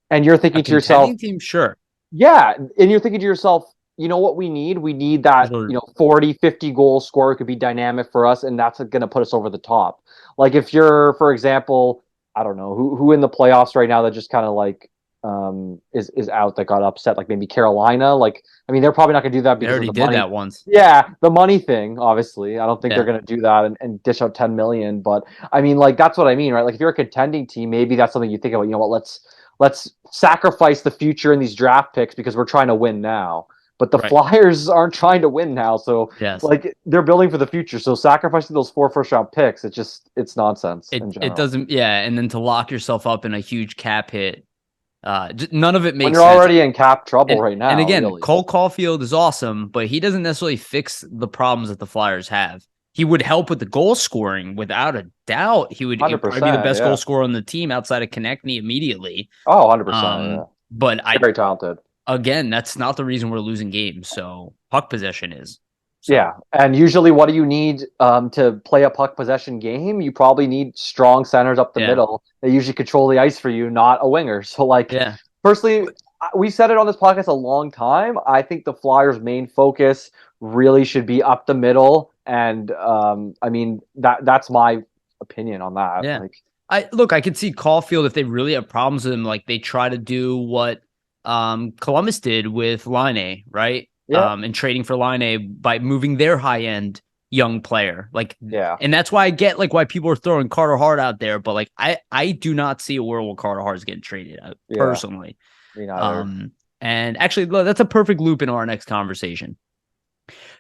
B: and you're
A: A
B: thinking to yourself,
A: contending team, sure.
B: yeah, and you're thinking to yourself, you know what we need? We need that,
A: Sure.
B: 40, 50 goal scorer could be dynamic for us, and that's going to put us over the top. Like if you're, for example, I don't know who in the playoffs right now that just kind of like is out that got upset, like maybe Carolina. Like, I mean, they're probably not going to do that
A: They
B: because of
A: already
B: the
A: did
B: money.
A: that once.
B: Yeah, the money thing, obviously. I don't think they're
A: Yeah.
B: going to do that and dish out 10 million. But I mean, like that's what I mean, right? Like if you're a contending team, maybe that's something you think about. You know what? Let's sacrifice the future in these draft picks because we're trying to win now. But the
A: Right.
B: Flyers aren't trying to win now, so
A: Yes.
B: like they're building for the future. So sacrificing those 4 first round picks, it's nonsense in
A: It
B: general.
A: doesn't. Yeah. And then to lock yourself up in a huge cap hit. None of it
B: When
A: makes
B: you're
A: sense.
B: already in cap trouble right
A: And
B: now,
A: again,
B: really.
A: Cole Caulfield is awesome, but he doesn't necessarily fix the problems that the Flyers have. He would help with the goal scoring without a doubt. He'd probably be the
B: 100%,
A: best goal
B: yeah.
A: scorer on the team outside of Konechny immediately.
B: Oh, 100%, yeah.
A: But
B: Very talented.
A: again, that's not the reason we're losing games. So puck possession is. So
B: Yeah, and usually, what do you need to play a puck possession game? You probably need strong centers up the
A: yeah,
B: middle. They usually control the ice for you, not a winger. So, like,
A: yeah.
B: personally, we said it on this podcast a long time. I think the Flyers' main focus really should be up the middle, and I mean that's my opinion on that.
A: Yeah.
B: Like,
A: I could see Caulfield if they really have problems with him, like they try to do what Columbus did with Line, right?
B: yeah,
A: And trading for Line by moving their high end young player. Like,
B: yeah,
A: and that's why I get like why people are throwing Carter Hart out there, but like I do not see a world where Carter Hart is getting traded
B: yeah.
A: personally.
B: Me neither.
A: Um, and actually, that's a perfect loop into our next conversation.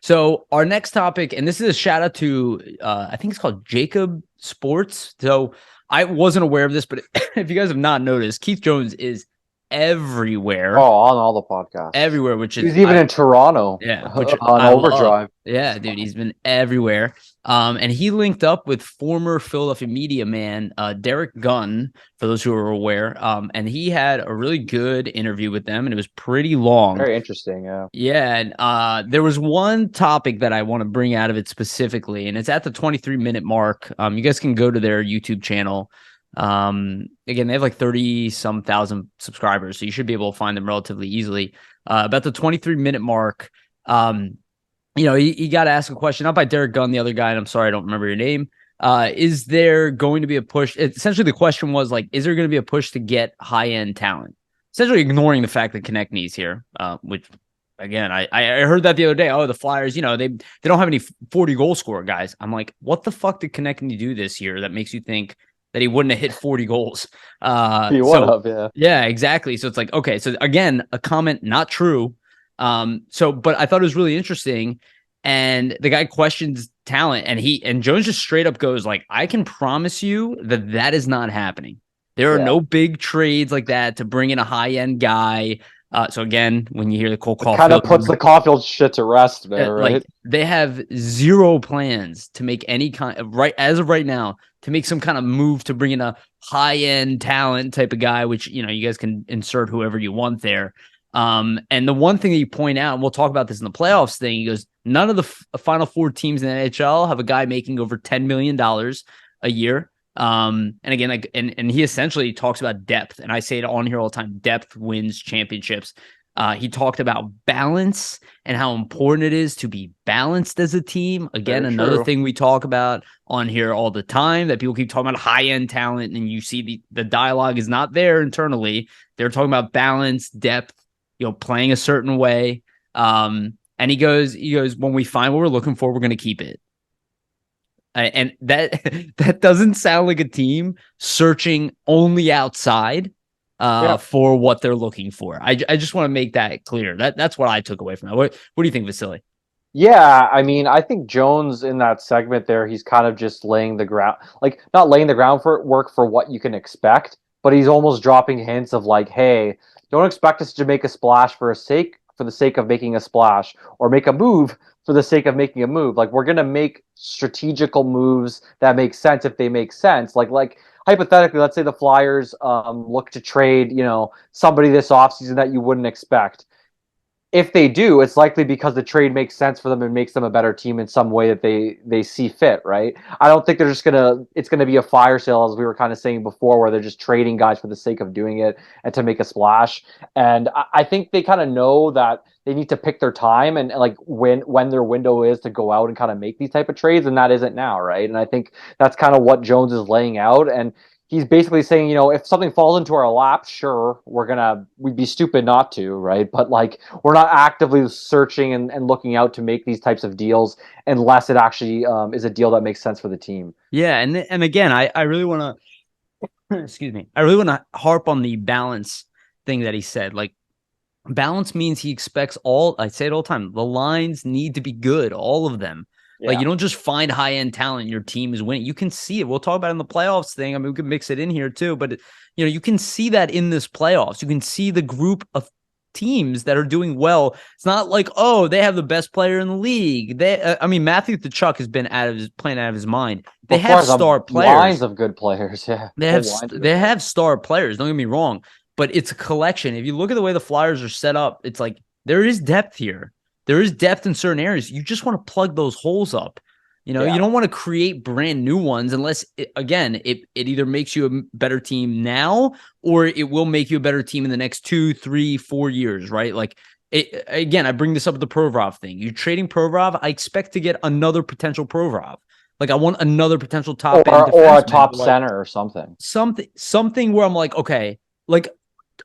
A: So our next topic, and this is a shout out to I think it's called Jacob Sports. So I wasn't aware of this, but if you guys have not noticed, Keith Jones is everywhere,
B: Oh, on all the podcasts.
A: everywhere, which is
B: He's even in Toronto
A: which
B: on
A: I love.
B: Overdrive.
A: Yeah, dude, he's been everywhere. And he linked up with former Philadelphia media man, Derek Gunn, for those who are aware. And he had a really good interview with them, and it was pretty long.
B: Very interesting, yeah.
A: Yeah, and there was one topic that I want to bring out of it specifically, and it's at the 23-minute mark. You guys can go to their YouTube channel. Again, they have like 30-some thousand subscribers, so you should be able to find them relatively easily. About the 23-minute mark, he got to ask a question, not by Derek Gunn, the other guy, and I'm sorry, I don't remember your name. Is there going to be a push? Essentially, the question was like, is there going to be a push to get high-end talent? Essentially ignoring the fact that Konechny's here, which, again, I heard that the other day. Oh, the Flyers, they don't have any 40 goal scorer guys. I'm like, what the fuck did Konechny do this year that makes you think that he wouldn't have hit 40 goals?
B: He would have, yeah.
A: Yeah, exactly. So it's like, okay, so again, a comment not true. But I thought it was really interesting. And the guy questions talent, and Jones just straight up goes like, I can promise you that is not happening. There are no big trades like that to bring in a high-end guy. So again, when you hear the Cole Caulfield,
B: kind of puts the Caulfield shit to rest there, right?
A: Like they have zero plans to make any kind of as of right now to make some kind of move to bring in a high-end talent type of guy, which you guys can insert whoever you want there. And the one thing that you point out, and we'll talk about this in the playoffs thing, he goes, none of the final four teams in the NHL have a guy making over $10 million a year. And again, like, and he essentially talks about depth, and I say it on here all the time: depth wins championships. He talked about balance and how important it is to be balanced as a team. Again, another thing we talk about on here all the time, that people keep talking about high-end talent, and you see the dialogue is not there internally. They're talking about balance, depth, playing a certain way. And he goes, when we find what we're looking for, we're going to keep it. And that doesn't sound like a team searching only outside for what they're looking for. I just want to make that clear. That's what I took away from that. What do you think, Vasili?
B: Yeah, I mean, I think Jones in that segment there, he's kind of just laying the ground, like not laying the groundwork for what you can expect, but he's almost dropping hints of like, hey, don't expect us to make a splash for the sake of making a splash, or make a move for the sake of making a move. Like, we're gonna make strategical moves that make sense if they make sense. Like hypothetically, let's say the Flyers look to trade, somebody this offseason that you wouldn't expect. If they do, it's likely because the trade makes sense for them and makes them a better team in some way that they see fit, right? I don't think it's gonna be a fire sale, as we were kind of saying before, where they're just trading guys for the sake of doing it and to make a splash. And I think they kind of know that they need to pick their time and like when their window is to go out and kind of make these type of trades, and that isn't now, right? And I think that's kind of what Jones is laying out. And he's basically saying, if something falls into our lap, sure, we'd be stupid not to, right? But like, we're not actively searching and looking out to make these types of deals unless it actually is a deal that makes sense for the team.
A: Yeah, and again, I really want to, excuse me, I really want to harp on the balance thing that he said. Like, balance means he expects I say it all the time, the lines need to be good, all of them. Like, you don't just find high-end talent and your team is winning. You can see it. We'll talk about it in the playoffs thing. I mean, we can mix it in here too, but you can see that in this playoffs. You can see the group of teams that are doing well. It's not like, oh, they have the best player in the league. Matthew Tkachuk has been playing out of his mind. They have star players.
B: Lines of good players, yeah.
A: They have star players. Don't get me wrong, but it's a collection. If you look at the way the Flyers are set up, it's like there is depth here. There is depth in certain areas. You just want to plug those holes up. You
B: Yeah.
A: don't want to create brand new ones unless, again, it either makes you a better team now or it will make you a better team in the next 2, 3, 4 years, right? Like, again, I bring this up with the Provorov thing. You're trading Provorov, I expect to get another potential Provorov. Like, I want another potential top end
B: Or a
A: defenseman.
B: top
A: Like,
B: center or something.
A: something where I'm like, okay, like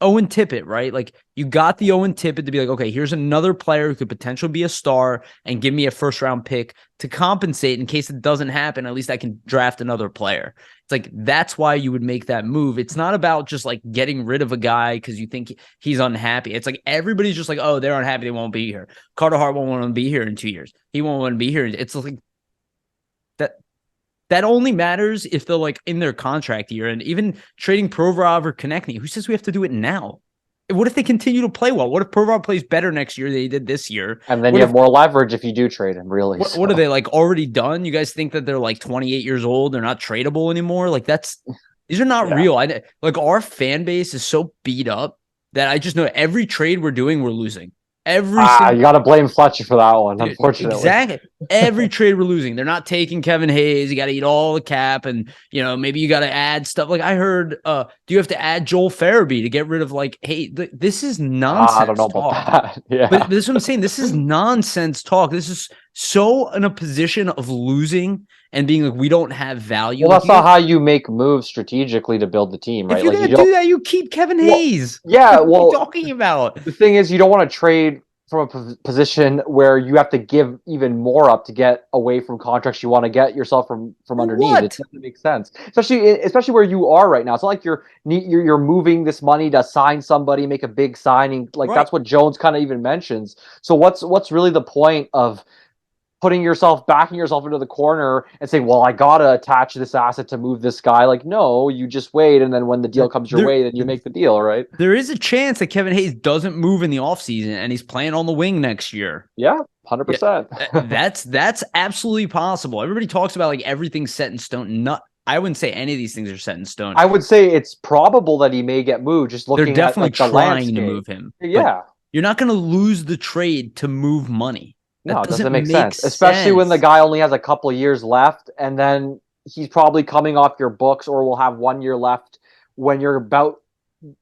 A: Owen Tippett, right? Like you got the Owen Tippett to be like, okay, here's another player who could potentially be a star and give me a first round pick to compensate in case it doesn't happen. At least I can draft another player. It's like that's why you would make that move. It's not about just like getting rid of a guy because you think he's unhappy. It's like everybody's just like, oh, they're unhappy, they won't be here. Carter Hart won't want to be here in 2 years. He won't want to be here. It's like that that only matters if they're like in their contract year. And even trading Provorov or Konechny, who says we have to do it now? What if they continue to play well? What if Provorov plays better next year than he did this year?
B: And then
A: What
B: you have
A: if
B: more leverage if you do trade him, really.
A: what are they like already done? You guys think that they're like 28 years old? They're not tradable anymore? Like these are not
B: Yeah.
A: real. Like our fan base is so beat up that I just know every trade we're doing, we're losing. Every
B: You
A: single
B: got to blame Fletcher for that one,
A: Dude,
B: unfortunately.
A: exactly. Every trade we're losing. They're not taking Kevin Hayes. You got to eat all the cap, and maybe you got to add stuff. Like I heard, do you have to add Joel Farabee to get rid of like, hey, this is
B: I don't
A: nonsense
B: know about
A: talk.
B: that. Yeah.
A: But this is what I'm saying. This is nonsense talk. This is so in a position of losing and being like, we don't have value.
B: Well,
A: Like
B: that's not how you make moves strategically to build the team,
A: if
B: right?
A: you're
B: Like
A: gonna
B: you don't.
A: do that, you keep Kevin
B: Well,
A: Hayes.
B: yeah.
A: What are you
B: Well,
A: talking about?
B: the thing is, you don't want to trade from a position where you have to give even more up to get away from contracts you want to get yourself from
A: For
B: underneath. It
A: what?
B: doesn't make sense, especially where you are right now. It's not like you're moving this money to sign somebody, make a big signing. Like
A: Right.
B: that's what Jones kind of even mentions. So what's really the point of backing yourself into the corner and saying, well, I gotta attach this asset to move this guy? Like, no, you just wait, and then when the deal comes your
A: There,
B: way, then you make the deal, right?
A: there is a chance that Kevin Hayes doesn't move in the offseason and he's playing on the wing next year.
B: Yeah,
A: Yeah,
B: 100%.
A: that's absolutely possible. Everybody talks about like everything's set in stone. Not, I wouldn't say any of these things are set in stone.
B: I would say it's probable that he may get moved, just
A: They're
B: looking at
A: definitely
B: like the
A: trying to
B: landscape.
A: move him. But
B: Yeah,
A: you're not going to lose the trade to move money.
B: no,
A: That
B: it doesn't
A: doesn't
B: make
A: make
B: sense, especially when the
A: sense.
B: guy only has a couple of years left, and then he's probably coming off your books, or will have 1 year left when you're about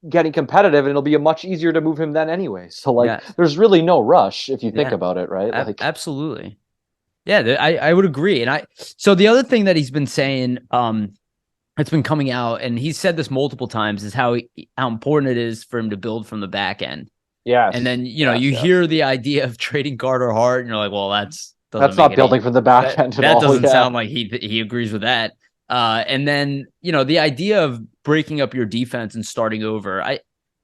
B: getting competitive, and it'll be much easier to move him then anyway. So like,
A: Yes.
B: there's really no rush if you think
A: Yeah.
B: about it, right? Like,
A: Absolutely. Yeah, I would agree. And so the other thing that he's been saying, it's been coming out, and he's said this multiple times, is how important it is for him to build from the back end.
B: yes,
A: And then
B: yes,
A: you
B: yes.
A: hear the idea of trading Carter Hart, and you're like, well,
B: That's not building from the back end at
A: that
B: all.
A: doesn't
B: Yeah,
A: sound like he agrees with that. And then the idea of breaking up your defense and starting over,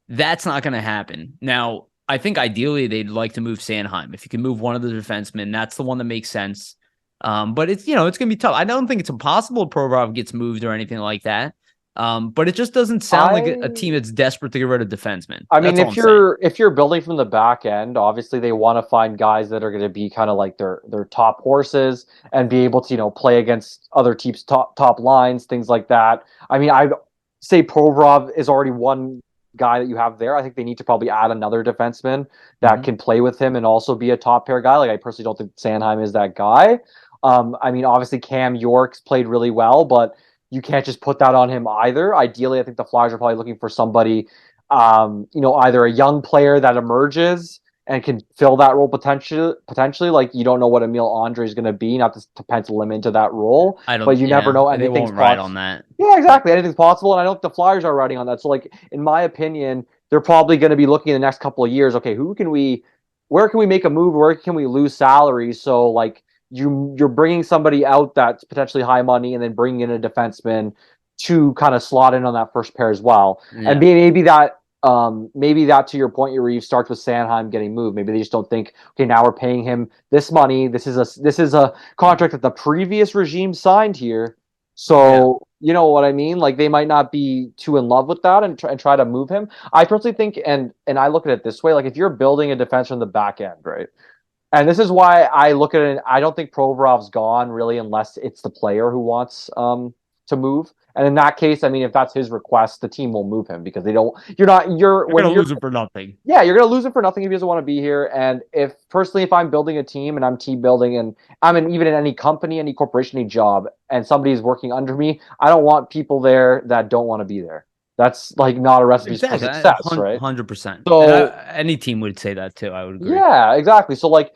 A: that's not going to happen. Now, I think ideally they'd like to move Sanheim. If you can move one of the defensemen, that's the one that makes sense. But it's it's going to be tough. I don't think it's impossible Provorov gets moved or anything like that. But it just doesn't sound like a team that's desperate to get rid of defensemen.
B: I mean,
A: That's all I'm saying.
B: if you're building from the back end, obviously they want to find guys that are going to be kind of like their top horses and be able to play against other teams' top lines, things like that. I mean, I'd say Provorov is already one guy that you have there. I think they need to probably add another defenseman that can play with him and also be a top pair guy. Like I personally don't think Sanheim is that guy. I mean, obviously Cam York's played really well, but you can't just put that on him either. Ideally, I think the Flyers are probably looking for somebody, either a young player that emerges and can fill that role potentially. Like you don't know what Emil Andre is going to be, not to pencil him into that role,
A: I don't.
B: but you never know.
A: They
B: Anything's
A: won't ride
B: possible.
A: on that.
B: Yeah, exactly. Anything's possible, and I know the Flyers are riding on that. So, like in my opinion, they're probably going to be looking in the next couple of years. Okay, where can we make a move? Where can we lose salary? So, like you're bringing somebody out that's potentially high money, and then bringing in a defenseman to kind of slot in on that first pair as well.
A: Yeah.
B: And maybe that to your point, Yariv, starts with Sanheim getting moved. Maybe they just don't think, okay, now we're paying him this money. This is a contract that the previous regime signed here. So you know what I mean? Like they might not be too in love with that and try to move him. I personally think, and I look at it this way, like if you're building a defense from the back end, right? And this is why I look at it. I don't think Provorov's gone really, unless it's the player who wants to to move. And in that case, I mean, if that's his request, the team will move him because they don't. You're
A: gonna lose him for nothing.
B: Yeah, you're gonna lose him for nothing if he doesn't want to be here. And if personally, if I'm building a team and I'm team building and even in any company, any corporation, any job, and somebody's working under me, I don't want people there that don't want to be there. That's like not a recipe for success, right?
A: 100%.
B: So
A: any team would say that too. I would agree.
B: Yeah, exactly. So like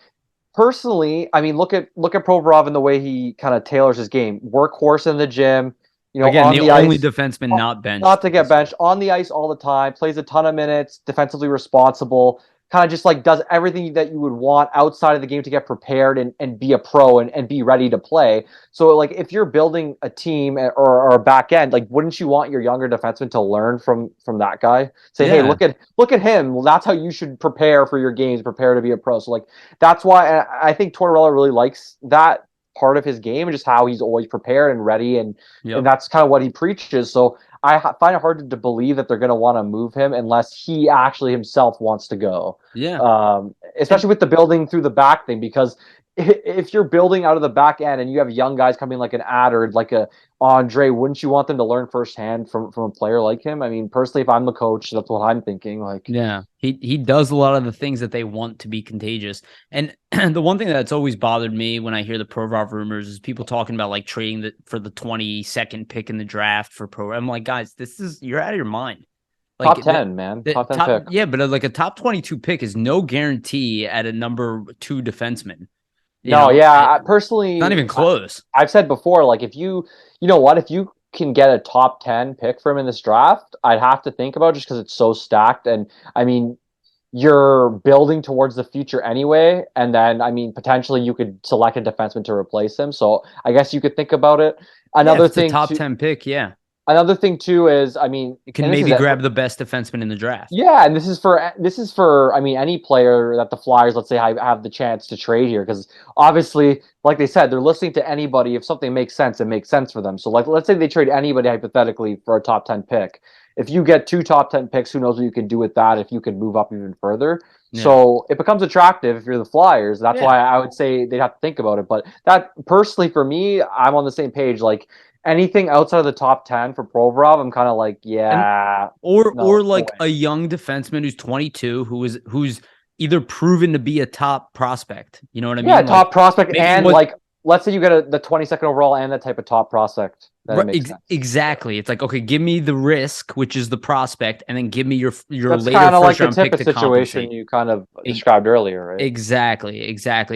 B: personally, I mean, look at Provorov and the way he kind of tailors his game. Workhorse in the gym,
A: Again,
B: on
A: the only
B: ice,
A: defenseman not benched.
B: not to get benched, on the ice all the time, plays a ton of minutes, defensively responsible, kind of just like does everything that you would want outside of the game to get prepared and be a pro and be ready to play. So like if you're building a team or a back end, like wouldn't you want your younger defenseman to learn from that guy? Say, hey, look at him. Well, that's how you should prepare for your games, prepare to be a pro. So like that's why I think Tortorella really likes that part of his game and just how he's always prepared and ready and that's kind of what he preaches. So I find it hard to believe that they're going to want to move him unless he actually himself wants to go.
A: Yeah.
B: Especially with the building through the back thing, because if you're building out of the back end and you have young guys coming like an Adder, like a Andre, wouldn't you want them to learn firsthand from a player like him? I mean, personally, if I'm the coach, that's what I'm thinking. Like,
A: yeah, he does a lot of the things that they want to be contagious. And the one thing that's always bothered me when I hear the Provorov rumors is people talking about like trading for the 22nd pick in the draft for Pro. I'm like, guys, you're out of your mind.
B: Like, top 10, man. Top 10 pick.
A: Yeah, but like a top 22 pick is no guarantee at a number 2 defenseman.
B: Personally,
A: not even close.
B: I've said before, like if you can get a top 10 pick for him in this draft, I'd have to think about it just because it's so stacked. And I mean, you're building towards the future anyway. And then, I mean, potentially you could select a defenseman to replace him. So I guess you could think about it. Another thing,
A: top 10 pick, yeah.
B: Another thing too is, I mean,
A: you can maybe grab the best defenseman in the draft.
B: Yeah, and this is for I mean any player that the Flyers, let's say, have the chance to trade here, because obviously, like they said, they're listening to anybody. If something makes sense, it makes sense for them. So like, let's say they trade anybody hypothetically for a top 10 pick. If you get 2 top 10 picks, who knows what you can do with that? If you can move up even further, so it becomes attractive if you're the Flyers. That's why I would say they'd have to think about it. But that personally, for me, I'm on the same page. Like, anything outside of the top 10 for Provorov, I'm kind of like,
A: or like a young defenseman who's 22, who's either proven to be a top prospect. You know what I mean?
B: Yeah, top prospect, and like, let's say you get the 22nd overall and that type of top prospect.
A: Exactly. It's like, okay, give me the risk, which is the prospect, and then give me your
B: That's
A: later
B: kind of
A: first
B: like
A: round
B: the
A: pick to
B: situation
A: compensate.
B: you kind of described earlier, right?
A: Exactly.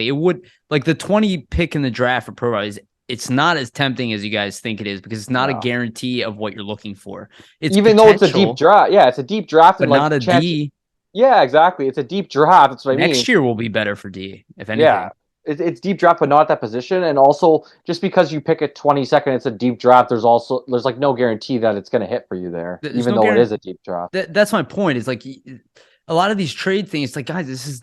A: It would, like, the 20 pick in the draft for Provorov it's not as tempting as you guys think it is, because it's not a guarantee of what you're looking for. It's
B: even though it's a deep draft. Yeah, it's a deep draft,
A: but
B: and
A: not a D.
B: Yeah, exactly. It's a deep draft. That's what I mean.
A: Next year will be better for D, if anything.
B: Yeah, it's deep draft, but not at that position. And also, just because you pick it 22nd, it's a deep draft. There's like no guarantee that it's going to hit for you there, even though it is a deep draft.
A: That's my point. It's like, a lot of these trade things, it's like, guys, this is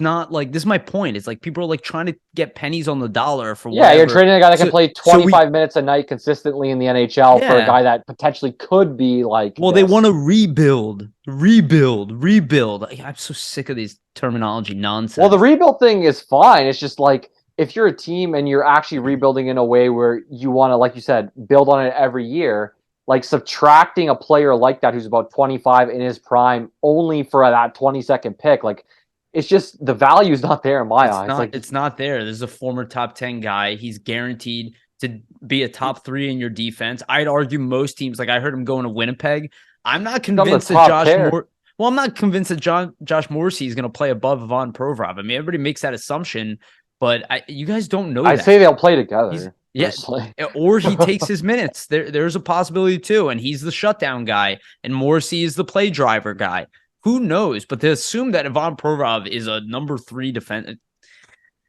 A: my point. It's like people are like trying to get pennies on the dollar for whatever.
B: Yeah, you're trading a guy that can play 25 minutes a night consistently in the NHL for a guy that potentially could be like.
A: Well, they want to rebuild. I'm so sick of these terminology nonsense.
B: Well, the rebuild thing is fine. It's just like, if you're a team and you're actually rebuilding in a way where you want to, like you said, build on it every year, like subtracting a player like that who's about 25 in his prime only for that 22nd pick, like it's just the value is not there in my eyes.
A: It's not there. There's a former top 10 guy. He's guaranteed to be a top 3 in your defense. I'd argue most teams, like I heard him going to Winnipeg. I'm not convinced that I'm not convinced that Josh Morrissey is going to play above Ivan Provorov. I mean, everybody makes that assumption, but you guys don't know that.
B: I'd say they'll play together.
A: Yes, or he takes his minutes. There's a possibility too, and he's the shutdown guy, and Morrissey is the play driver guy. Who knows? But to assume that Ivan Provorov is a number 3 defense,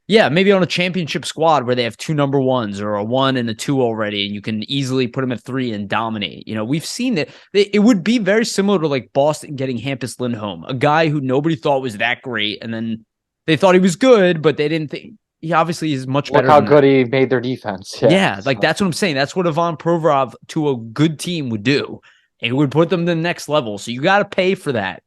A: maybe on a championship squad where they have 2 number 1s or a 1 and a 2 already, and you can easily put him at 3 and dominate. You know, we've seen that. It would be very similar to like Boston getting Hampus Lindholm, a guy who nobody thought was that great, and then they thought he was good, but they didn't think. He obviously is much better.
B: Look how good he made their defense.
A: Yeah, like that's what I'm saying. That's what Ivan Provorov to a good team would do. It would put them to the next level. So you got to pay for that.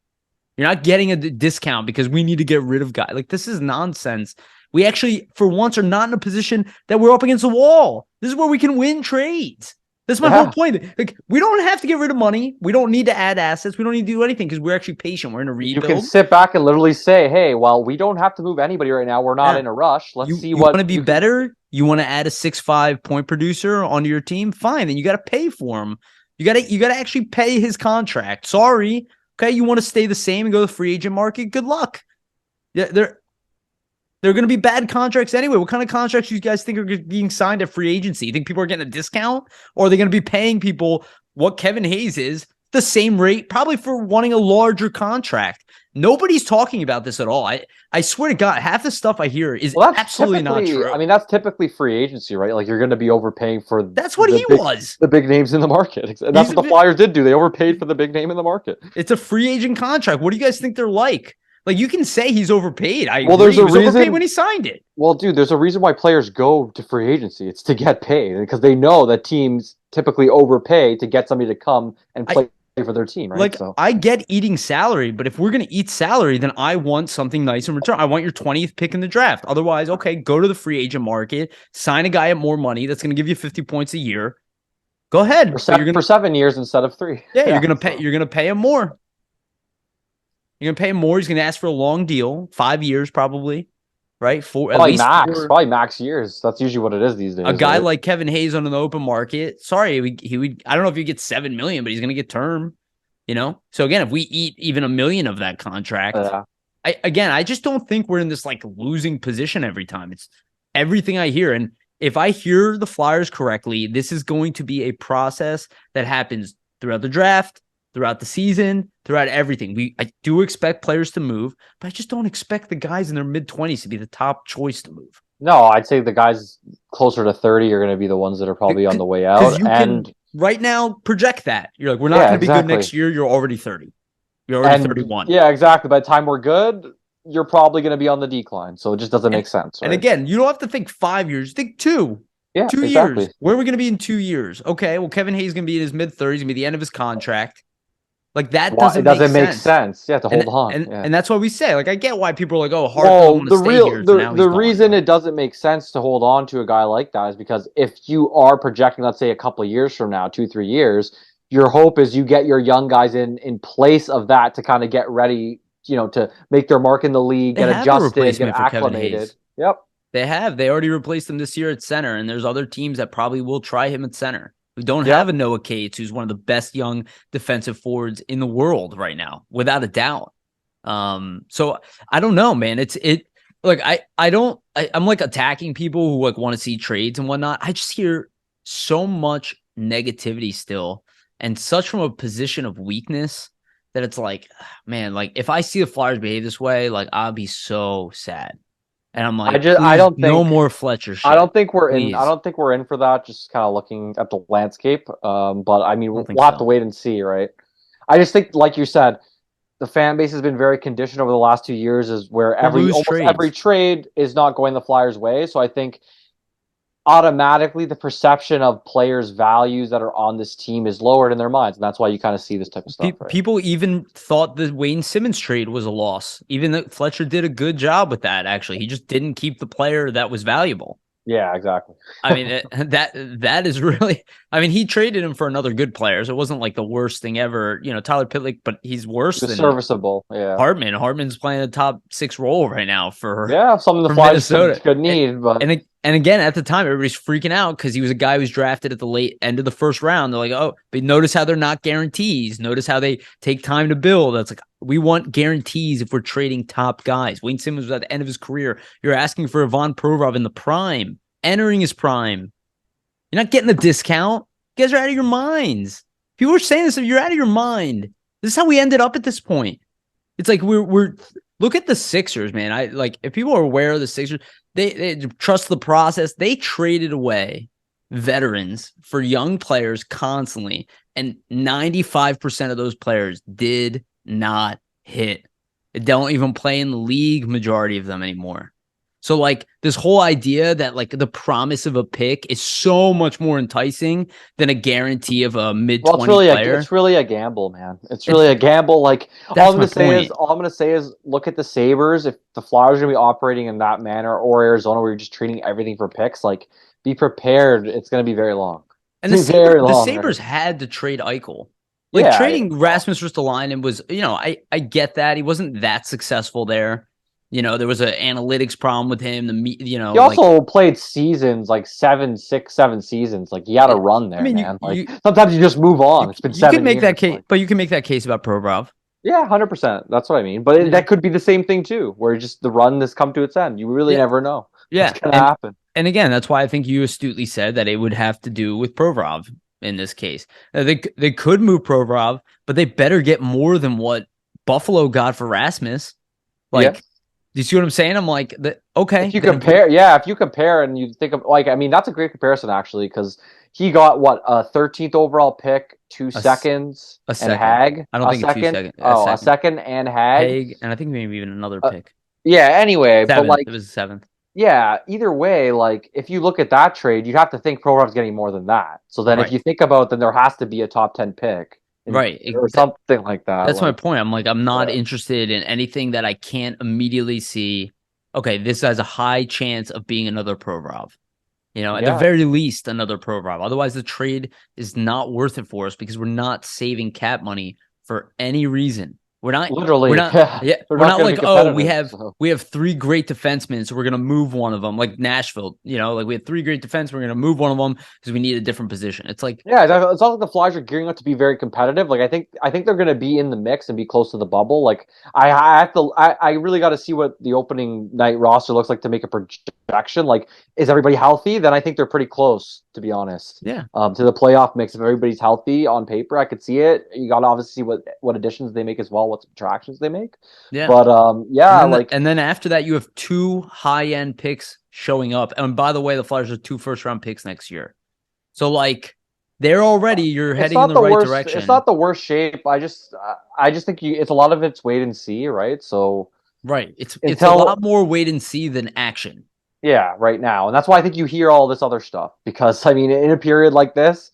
A: You're not getting a discount because we need to get rid of guys. Like, this is nonsense. We actually, for once, are not in a position that we're up against a wall. This is where we can win trades. That's my whole point. Like, we don't have to get rid of money. We don't need to add assets. We don't need to do anything because we're actually patient. We're in a rebuild.
B: You can sit back and literally say, "Hey, well, we don't have to move anybody right now. We're not in a rush. Let's see
A: you
B: what
A: want to be better. You want to add a 6'5" point producer onto your team. Fine, then you got to pay for him. You got to actually pay his contract. Sorry, okay. You want to stay the same and go to the free agent market? Good luck. Yeah, they're going to be bad contracts anyway. What kind of contracts do you guys think are being signed at free agency? You think people are getting a discount? Or are they going to be paying people what Kevin Hayes is, the same rate, probably for wanting a larger contract? Nobody's talking about this at all. I swear to God, half the stuff I hear is absolutely not true.
B: I mean, that's typically free agency, right? Like, you're going to be overpaying for
A: that's what he was.
B: The big names in the market. And that's what the Flyers did do. They overpaid for the big name in the market.
A: It's a free agent contract. What do you guys think they're like? Like, you can say he's overpaid.
B: There's a reason
A: overpaid when he signed it.
B: Well, dude, there's a reason why players go to free agency. It's to get paid because they know that teams typically overpay to get somebody to come and play for their team, right?
A: Like, I get eating salary, but if we're going to eat salary, then I want something nice in return. I want your 20th pick in the draft. Otherwise, okay, go to the free agent market, sign a guy at more money that's going to give you 50 points a year. Go ahead.
B: For 7 years instead of 3.
A: Yeah, you're going to pay him more. You're going to pay him more. He's going to ask for a long deal, 5 years probably, right?
B: Probably max years. That's usually what it is these days.
A: A guy like Kevin Hayes on an open market, sorry, he would. I don't know if he gets $7 million, but he's going to get term. You know, so again, if we eat even $1 million of that contract, I just don't think we're in this like losing position every time. It's everything I hear, and if I hear the Flyers correctly, this is going to be a process that happens throughout the draft, throughout the season, throughout everything. I do expect players to move, but I just don't expect the guys in their mid-20s to be the top choice to move.
B: No, I'd say the guys closer to 30 are going to be be the ones that are probably on the way out. And
A: right now, project that. You're like, we're not going to be good next year. You're already 30. You're already 31.
B: Yeah, exactly. By the time we're good, you're probably going to be on the decline. So it just doesn't make sense. Right?
A: And again, you don't have to think 5 years. Think 2.
B: Yeah,
A: 2 years. Where are we going to be in 2 years? Okay, well, Kevin Hayes is going to be in his mid-30s. Going to be the end of his contract. Like, that doesn't make sense.
B: Yeah, to hold on.
A: And that's what we say. Like, I get why people are like, oh, Hart doesn't want to stay here.
B: The reason it doesn't make sense to hold on to a guy like that is because if you are projecting, let's say, a couple of years from now, 2-3 years, your hope is you get your young guys in place of that to kind of get ready, to make their mark in the league, get adjusted, get acclimated. Yep.
A: They have. They already replaced him this year at center, and there's other teams that probably will try him at center. We don't have a Noah Cates, who's one of the best young defensive forwards in the world right now, without a doubt. So I don't know, man. I'm like attacking people who like want to see trades and whatnot. I just hear so much negativity still, and such from a position of weakness that it's like, man, like if I see the Flyers behave this way, like I'll be so sad. And I'm like, I don't think no more Fletcher shit.
B: I don't think we're in. I don't think we're in for that. Just kind of looking at the landscape. But I mean, we'll have to wait and see, right? I just think, like you said, the fan base has been very conditioned over the last 2 years, is where almost every trade is not going the Flyers' way. So I think automatically the perception of players' values that are on this team is lowered in their minds, and that's why you kind of see this type of stuff. Right?
A: People even thought the Wayne Simmons trade was a loss, even though Fletcher did a good job with that. Actually, he just didn't keep the player that was valuable.
B: Yeah, exactly.
A: I mean, that is really. I mean, he traded him for another good player, so it wasn't like the worst thing ever. Tyler Pitlick, but he's worse than
B: serviceable. Yeah,
A: Hartman. Hartman's playing a top 6 role right now for
B: something the Flyers could need.
A: And again, at the time, everybody's freaking out because he was a guy who was drafted at the late end of the first round. They're like, oh, but notice how they're not guarantees. Notice how they take time to build. That's like, we want guarantees if we're trading top guys. Wayne Simmons was at the end of his career. You're asking for Ivan Provorov in the prime, entering his prime. You're not getting a discount. You guys are out of your minds. People are saying this, you're out of your mind. This is how we ended up at this point. It's like we're look at the Sixers, man. If people are aware of the Sixers, they trust the process. They traded away veterans for young players constantly, and 95% of those players did not hit. They don't even play in the league, majority of them anymore. So like this whole idea that like the promise of a pick is so much more enticing than a guarantee of a mid-20 player.
B: It's really a gamble, man. It's really a gamble. Like all I'm gonna say is look at the Sabres. If the Flyers are gonna be operating in that manner, or Arizona where you're just treating everything for picks, like be prepared. It's gonna be very long.
A: And the
B: Very
A: the
B: long,
A: Sabres
B: right?
A: had to trade Eichel. Like
B: Yeah,
A: trading Rasmus Ristolainen was, I get that. He wasn't that successful there. There was an analytics problem with him.
B: he also played seasons like 7 seasons. Like he had a run
A: I
B: there,
A: mean,
B: man. Like sometimes you just move on. It's been
A: you can
B: 7
A: make that
B: years.
A: case,
B: Like
A: but you can make that case about Provorov.
B: yeah, 100%. That's what I mean. But
A: Yeah.
B: that could be the same thing too, where just the run has come to its end. You really
A: Yeah.
B: never know what's
A: Yeah.
B: gonna happen.
A: And again, that's why I think you astutely said that it would have to do with Provorov in this case. They could move Provorov, but they better get more than what Buffalo got for Rasmus.
B: Yeah.
A: Like, do you see what I'm saying? I'm like, okay.
B: If you compare, if you compare and you think of like, I mean, that's a great comparison actually, because he got what, a 13th overall pick, two
A: A, s-
B: seconds,
A: a
B: and
A: second.
B: Hag
A: I don't
B: a
A: think it's
B: 2 seconds.
A: seconds. A
B: Oh, a
A: second.
B: second and Hag.
A: Haig, and I think maybe even another
B: Uh,
A: pick.
B: yeah. Anyway, but
A: Seventh.
B: like,
A: It was seventh.
B: yeah. Either way, like, if you look at that trade, you have to think Provorov's getting more than that. So then, if
A: Right.
B: you think about, then there has to be a top 10 pick,
A: Right.
B: or something like that.
A: That's my
B: Like,
A: point. I'm like, I'm not
B: yeah.
A: interested in anything that I can't immediately see. Okay, this has a high chance of being another Provorov. At the
B: Yeah.
A: very least, another Provorov. Otherwise, the trade is not worth it for us because we're not saving cap money for any reason. We're
B: Literally,
A: not,
B: yeah.
A: yeah,
B: They're
A: we're
B: not
A: not
B: going to
A: like,
B: be
A: oh,
B: competitive. So.
A: we have three great defensemen, so we're gonna move one of them, like Nashville. Like we have three great defense, we're gonna move one of them because we need a different position. It's like,
B: Yeah, it's not like the Flyers are gearing up to be very competitive. Like I think they're going to be in the mix and be close to the bubble. Like I have to, I really got to see what the opening night roster looks like to make a projection. Like, is everybody healthy? Then I think they're pretty close, to be honest.
A: yeah,
B: To the playoff mix, if everybody's healthy on paper, I could see it. You got to obviously see what additions they make as well, what subtractions they make.
A: yeah.
B: But yeah, like
A: And then after that, you have two high end picks showing up. And by the way, the Flyers are 2 first-round picks next year. So like you're
B: it's
A: heading in
B: not
A: the
B: the
A: right
B: worst.
A: direction.
B: It's not the worst shape. I just think it's a lot of it's wait and see, right? So.
A: Right. It's a
B: Until
A: lot more wait and see than action.
B: yeah, right now. And that's why I think you hear all this other stuff. Because I mean, in a period like this,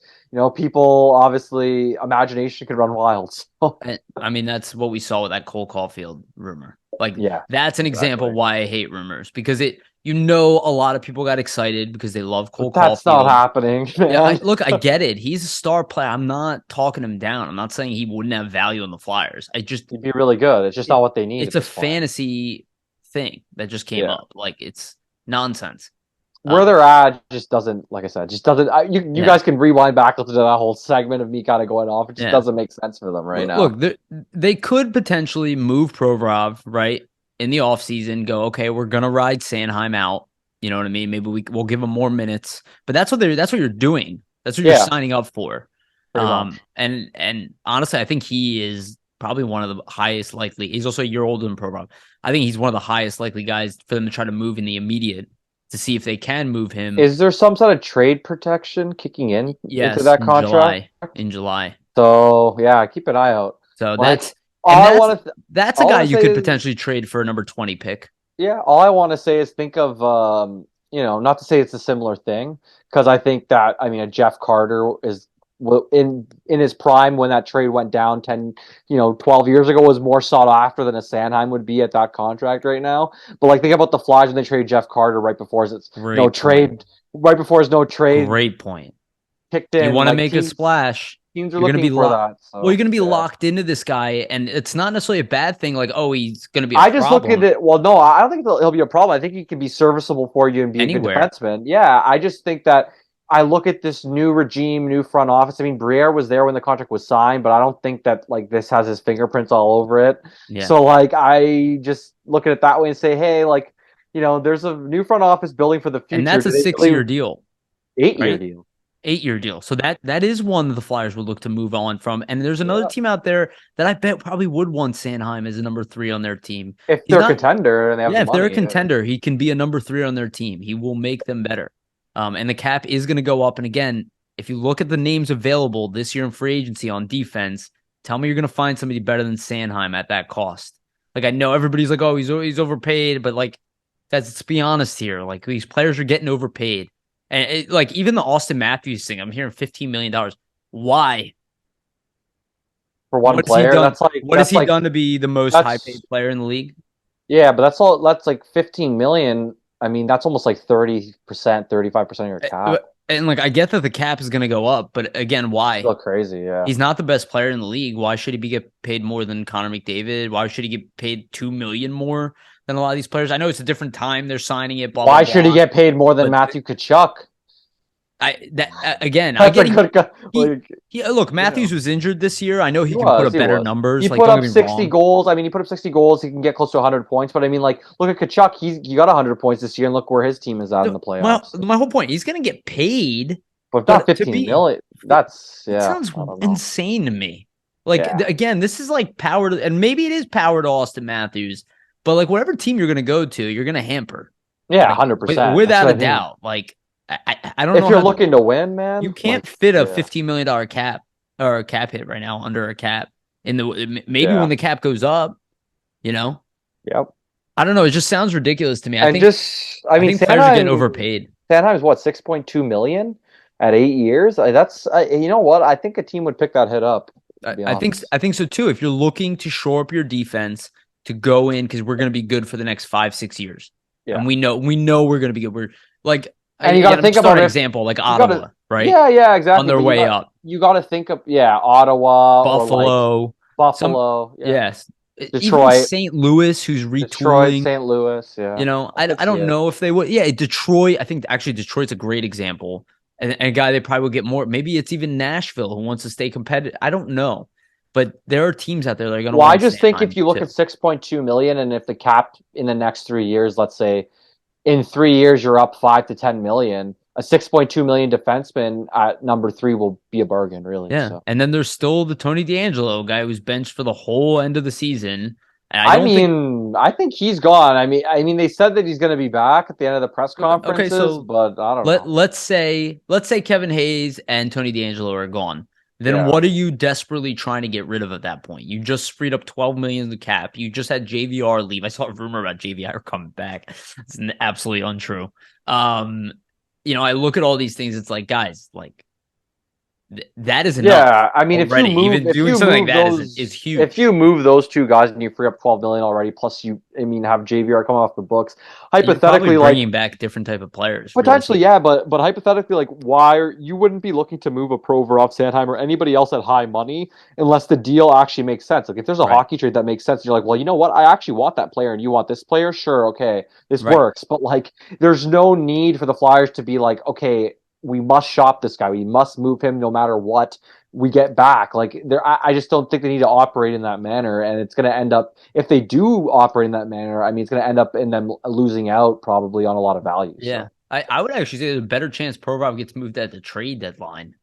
B: people obviously imagination could run wild. So
A: And I mean, that's what we saw with that Cole Caulfield rumor. Like
B: yeah,
A: that's an example
B: exactly.
A: why I hate rumors because a lot of people got excited because they love Cole
B: But that's not
A: Caulfield.
B: happening,
A: Yeah,
B: man.
A: look, I get it. He's a star player. I'm not talking him down. I'm not saying he wouldn't have value in the Flyers.
B: He'd be really good. It's just not what they need
A: It's
B: at
A: a
B: this point.
A: fantasy thing that just came
B: Yeah.
A: up. Like it's nonsense.
B: Where they're at just doesn't, like I said, just doesn't. You
A: Yeah.
B: guys can rewind back to that whole segment of me kind of going off. It just
A: Yeah.
B: doesn't make sense for them right now.
A: Look, they could potentially move Provorov, right? In the offseason, go, okay, we're gonna ride Sanheim out. You know what I mean? Maybe we'll give him more minutes. But that's what you're doing. That's what you're
B: Yeah,
A: signing up for.
B: pretty much.
A: And honestly, I think he is probably one of the highest likely. He's also a year older than Provorov. I think he's one of the highest likely guys for them to try to move in the immediate to see if they can move him.
B: Is there some sort of trade protection kicking into
A: Yes,
B: that contract?
A: In July.
B: So yeah, keep an eye out.
A: So
B: Like
A: that's
B: all I want to,
A: that's a guy you could potentially trade for a number 20 pick.
B: yeah, all I want to say is think of not to say it's a similar thing, because I think that I mean a Jeff Carter is in his prime when that trade went down 10, 12 years ago was more sought after than a Sanheim would be at that contract right now. But like think about the Flyers when they trade Jeff Carter right before his trade, right before his no trade
A: Great point.
B: kicked in.
A: You want to
B: like,
A: make a splash.
B: Teams are looking for that. So,
A: well, you're going to be locked into this guy, and it's not necessarily a bad thing. Like, oh, he's going to be.
B: I just look at it. Well, no, I don't think he'll be a problem. I think he can be serviceable for you and be a good defenseman. Yeah, I just think that I look at this new regime, new front office. I mean, Briere was there when the contract was signed, but I don't think that like this has his fingerprints all over it. Yeah. So like, I just look at it that way and say, hey, like, there's a new front office building for the future.
A: And that's a 6-year deal,
B: 8-year deal.
A: 8-year deal. So that is one that the Flyers would look to move on from. And there's another team out there that I bet probably would want Sanheim as a number 3 on their team.
B: If they're a contender and they have
A: if they're a contender, he can be a number 3 on their team. He will make them better. And the cap is going to go up. And again, if you look at the names available this year in free agency on defense, tell me you're going to find somebody better than Sanheim at that cost. Like I know everybody's like, oh, he's overpaid, but like let's be honest here. Like these players are getting overpaid. And like even the Austin Matthews thing, I'm hearing $15 million. Why?
B: For one player?
A: What has he done to be the most high-paid player in the league?
B: Yeah, but that's like $15 million. I mean, that's almost like 30%, 35% of your cap.
A: And like, I get that the cap is going to go up, but again, why?
B: Still crazy, yeah.
A: He's not the best player in the league. Why should he get paid more than Connor McDavid? Why should he get paid $2 million more than a lot of these players? I know it's a different time. They're signing it. Blah,
B: Why
A: blah,
B: should he
A: blah.
B: get paid more than
A: But
B: Matthew Tkachuk?
A: Again, I
B: That's
A: get
B: a good guy.
A: look, Matthews was injured this year. I know he can put up
B: He
A: better
B: was.
A: numbers.
B: He
A: Like,
B: put
A: don't
B: up
A: get me
B: 60
A: wrong.
B: goals. I mean, he put up 60 goals. He can get close to 100 points. But I mean, like, look at Kachuk. He got 100 points this year, and look where his team is at in the playoffs.
A: My whole point, he's going to get paid,
B: But not
A: but
B: 15 million. That's,
A: it sounds
B: I don't know.
A: insane to me. Like, again, this is like power to, and maybe it is power to Austin Matthews, but like, whatever team you're going to go to, you're going to hamper.
B: Yeah,
A: like,
B: 100%.
A: Without a doubt. Like, I don't know.
B: If you're looking to win, man,
A: you can't fit a $15 million cap or a cap hit right now under a cap. Maybe when the cap goes up, you know.
B: Yep.
A: I don't know. It just sounds ridiculous to me. I think
B: think
A: players are getting overpaid.
B: Sanheim's what, 6.2 million at 8 years? That's you know what? I think a team would pick that hit up.
A: I think so too. If you're looking to shore up your defense to go in, because we're going to be good for the next 5-6 years, and we know we're going to be good. We're like.
B: And you got to think about
A: an example like Ottawa, right?
B: Yeah, exactly.
A: On their way up.
B: You got to think of Ottawa,
A: Buffalo,
B: Buffalo,
A: yes,
B: Detroit,
A: even St. Louis, who's retooling.
B: Detroit, St. Louis,
A: You know, I don't know if they would. Yeah, Detroit. I think actually Detroit's a great example, and a guy they probably will get more. Maybe it's even Nashville who wants to stay competitive. I don't know, but there are teams out there that are going to.
B: Well, I just think if you look at 6.2 million, and if the cap in the next 3 years, let's say. In 3 years, you're up 5 to 10 million. A 6.2 million defenseman at number 3 will be a bargain, really.
A: Yeah,
B: so.
A: And then there's still the Tony DeAngelo guy who's benched for the whole end of the season.
B: I think he's gone. I mean, they said that he's going to be back at the end of the press conferences. Okay, so but I don't know.
A: Let's say Kevin Hayes and Tony DeAngelo are gone. Then what are you desperately trying to get rid of at that point? You just freed up $12 million in the cap. You just had JVR leave. I saw a rumor about JVR coming back. It's absolutely untrue. You know, I look at all these things. It's like, guys, like that is enough.
B: Yeah, I mean,
A: already. If you move something like that is huge.
B: If you move those two guys and you free up 12 million already, plus have JVR come off the books, hypothetically,
A: bringing back different type of players.
B: Potentially, but hypothetically, like, you wouldn't be looking to move a Provorov, Sanheim, or anybody else at high money unless the deal actually makes sense. Like, if there's a hockey trade that makes sense, and you're like, well, you know what, I actually want that player, and you want this player, sure, okay, this works. But like, there's no need for the Flyers to be like, okay, we must shop this guy. We must move him no matter what we get back. Like, I just don't think they need to operate in that manner. And it's going to end up, if they do operate in that manner, I mean, it's going to end up in them losing out probably on a lot of value.
A: Yeah. So. I would actually say there's a better chance Provorov gets moved at the trade deadline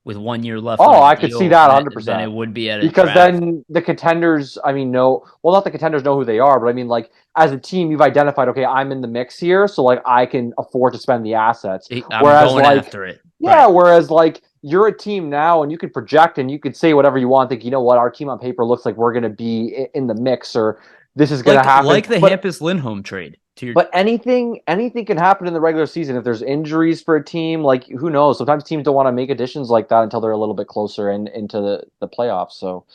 A: with 1 year left.
B: Oh, I could see that 100%.
A: Than it would be at a
B: because
A: draft.
B: Then the contenders, I mean, not the contenders know who they are, but I mean, like, as a team, you've identified, okay, I'm in the mix here, so like I can afford to spend the assets.
A: I'm going after it.
B: Yeah, whereas like you're a team now and you can project and you could say whatever you want. Think, you know what, our team on paper looks like we're going to be in the mix, or this is going to happen.
A: Like the Hampus Lindholm trade.
B: But anything can happen in the regular season. If there's injuries for a team, like, who knows? Sometimes teams don't want to make additions like that until they're a little bit closer into the playoffs. So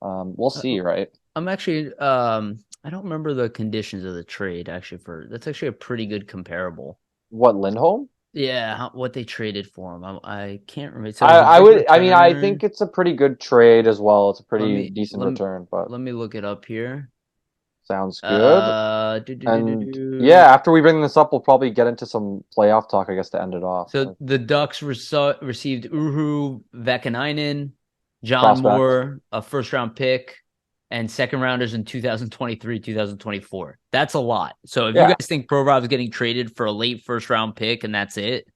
B: we'll see, right?
A: I'm actually I don't remember the conditions of the trade actually. That's actually a pretty good comparable.
B: What, Lindholm?
A: Yeah, what they traded for him. I can't remember. So
B: I think it's a pretty good trade as well. It's a pretty decent return. But
A: let me look it up here.
B: Sounds good. After we bring this up, we'll probably get into some playoff talk, I guess, to end it off.
A: So the Ducks received Urho Vakanainen, John Moore, a first-round pick, and second rounders in 2023, 2024. That's a lot. So if you guys think Provorov is getting traded for a late first-round pick and that's it,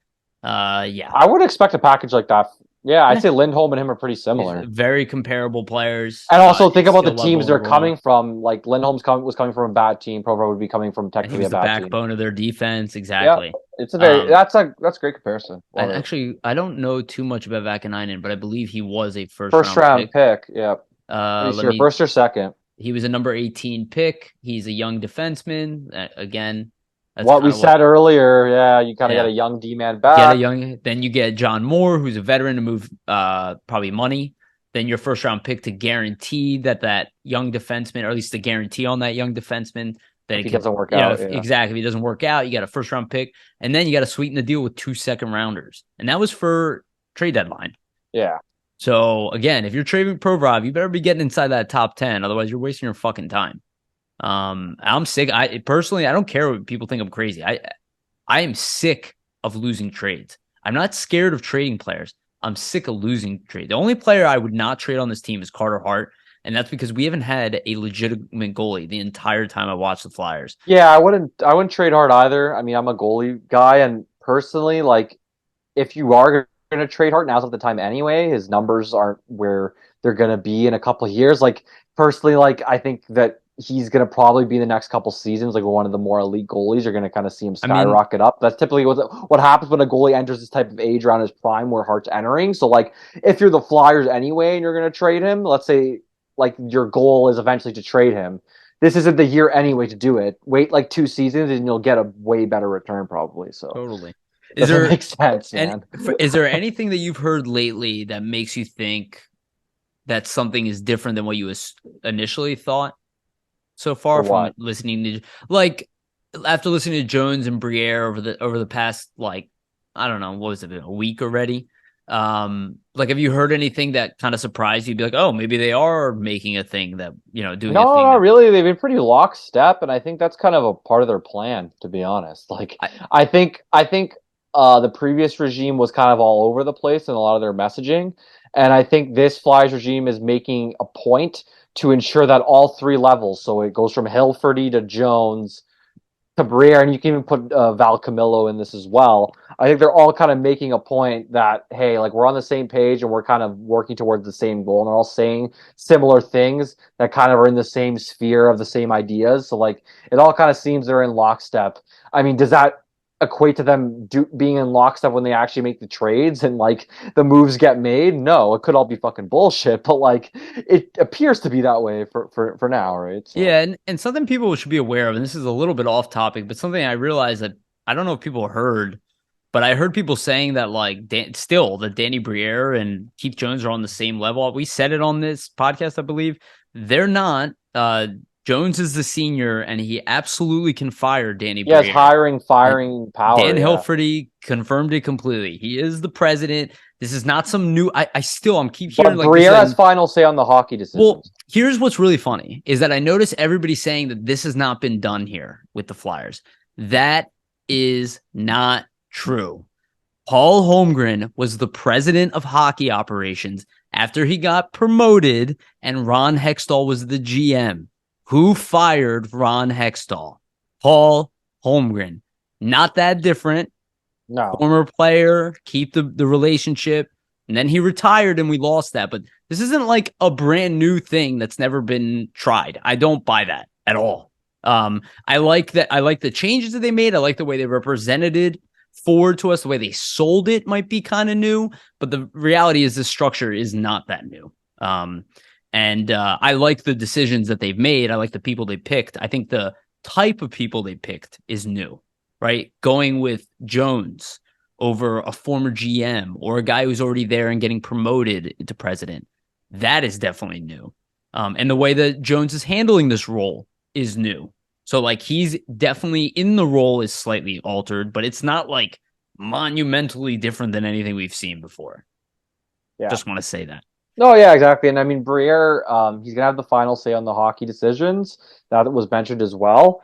A: I
B: would expect a package like that. Yeah, I'd say Lindholm and him are pretty similar.
A: Very comparable players.
B: And also think about the teams they're coming from. Like, Lindholm was coming from a bad team. Provorov would be coming from technically a bad team.
A: The backbone of their defense, exactly.
B: Yeah, it's a that's a great comparison.
A: I don't know too much about Vakanainen, but I believe he was a first
B: round pick. Yeah. First or second.
A: He was a number 18 pick. He's a young defenseman. Again,
B: what we said earlier, you kind of get a young D-man back.
A: Then you get John Moore, who's a veteran, to move probably money. Then your first round pick to guarantee that young defenseman, or at least the guarantee on that young defenseman,
B: if he doesn't work out.
A: Exactly. If he doesn't work out, you got a first round pick, and then you got to sweeten the deal with 2 second rounders. And that was for trade deadline.
B: Yeah.
A: So again, if you're trading Provorov, you better be getting inside that top 10. Otherwise, you're wasting your fucking time. I'm sick. I don't care what people think I'm crazy. I am sick of losing trades. I'm not scared of trading players. I'm sick of losing trade. The only player I would not trade on this team is Carter Hart. And that's because we haven't had a legitimate goalie the entire time I watched the Flyers.
B: Yeah, I wouldn't trade Hart either. I mean, I'm a goalie guy, and personally, like, if you are going to trade Hart, now's not the time anyway. His numbers aren't where they're going to be in a couple of years. Like, personally, like, I think that he's going to probably be in the next couple seasons, like one of the more elite goalies. You're going to kind of see him skyrocket up. That's typically what happens when a goalie enters this type of age around his prime where Hart's entering. So, like, if you're the Flyers anyway and you're going to trade him, let's say, like, your goal is eventually to trade him, this isn't the year anyway to do it. Wait like 2 seasons and you'll get a way better return probably. So
A: totally.
B: Makes sense, man.
A: Is there anything that you've heard lately that makes you think that something is different than what you initially thought so far from listening to, like, after listening to Jones and Briere over the past, like, I don't know, what was it, a week already? Like, have you heard anything that kind of surprised you? Be like, oh, maybe they are making a thing that, doing a thing.
B: No, not really. They've been pretty lockstep, and I think that's kind of a part of their plan, to be honest. Like, I think the previous regime was kind of all over the place in a lot of their messaging, and I think this Flyers regime is making a point to ensure that all 3 levels, so it goes from Hilferty to Jones to Briere, and you can even put Val Camillo in this as well. I think they're all kind of making a point that, hey, like, we're on the same page and we're kind of working towards the same goal, and they're all saying similar things that kind of are in the same sphere of the same ideas. So, like, it all kind of seems they're in lockstep. I mean, does that equate to them being in lockstep when they actually make the trades and, like, the moves get made? No, it could all be fucking bullshit, but, like, it appears to be that way for now, right? So.
A: Yeah, and something people should be aware of, and this is a little bit off topic, but something I realized that I don't know if people heard, but I heard people saying that, like, that Danny Briere and Keith Jones are on the same level. We said it on this podcast, I believe. They're not. Jones is the senior, and he absolutely can fire Danny Briere.
B: He has firing power.
A: Dan Hilferty confirmed it completely. He is the president. This is not some new. I'm keep hearing,
B: but like, Briere has final say on the hockey decisions.
A: Well, here's what's really funny is that I notice everybody saying that this has not been done here with the Flyers. That is not true. Paul Holmgren was the president of hockey operations after he got promoted, and Ron Hextall was the GM. Who fired Ron Hextall? Paul Holmgren. Not that different.
B: No.
A: Former player, keep the relationship, and then he retired and we lost that. But this isn't like a brand new thing that's never been tried. I don't buy that at all. I like that. I like the changes that they made. I like the way they represented it forward to us. The way they sold it might be kind of new, but the reality is the structure is not that new. And I like the decisions that they've made. I like the people they picked. I think the type of people they picked is new, right? Going with Jones over a former GM or a guy who's already there and getting promoted to president. That is definitely new. And the way that Jones is handling this role is new. So, like, he's definitely in the role is slightly altered, but it's not like monumentally different than anything we've seen before. Yeah. Just want to say that.
B: No, yeah, exactly. And I mean, Briere, he's going to have the final say on the hockey decisions. That was mentioned as well.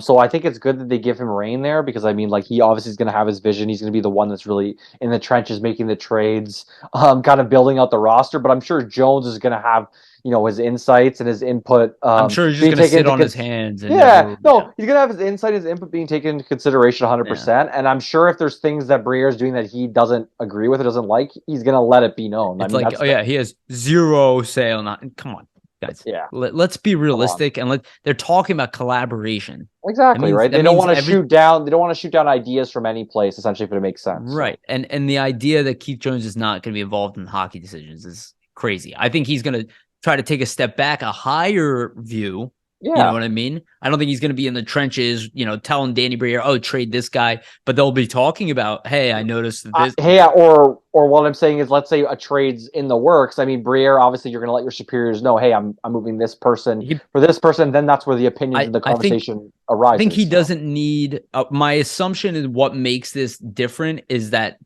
B: So I think it's good that they give him reign there because, I mean, like, he obviously is going to have his vision. He's going to be the one that's really in the trenches, making the trades, kind of building out the roster. But I'm sure Jones is going to have, his insights and his input.
A: I'm sure he's just going to sit on his hands. And
B: he's going to have his insight, his input being taken into consideration 100%. Yeah. And I'm sure if there's things that Briere is doing that he doesn't agree with or doesn't like, he's going to let it be known.
A: It's he has zero say on that. Come on, guys.
B: Yeah.
A: Let's be realistic and they're talking about collaboration.
B: Exactly, right? They don't want to shoot down. They don't want to shoot down ideas from any place, essentially, if it makes sense.
A: Right. So. And the idea that Keith Jones is not going to be involved in hockey decisions is crazy. I think he's going to try to take a step back, a higher view, You know
B: Yeah.
A: what I mean? I don't think he's going to be in the trenches, telling Danny Briere, "Oh, trade this guy," but they'll be talking about, "Hey, I noticed that this."
B: Hey, or what I'm saying is, let's say a trade's in the works. I mean, Briere, obviously, you're going to let your superiors know, hey, I'm moving this person
A: He,
B: for this person. Then that's where the opinions and the
A: I think
B: conversation
A: I think he
B: arises. So
A: doesn't need. My assumption is what makes this different is that,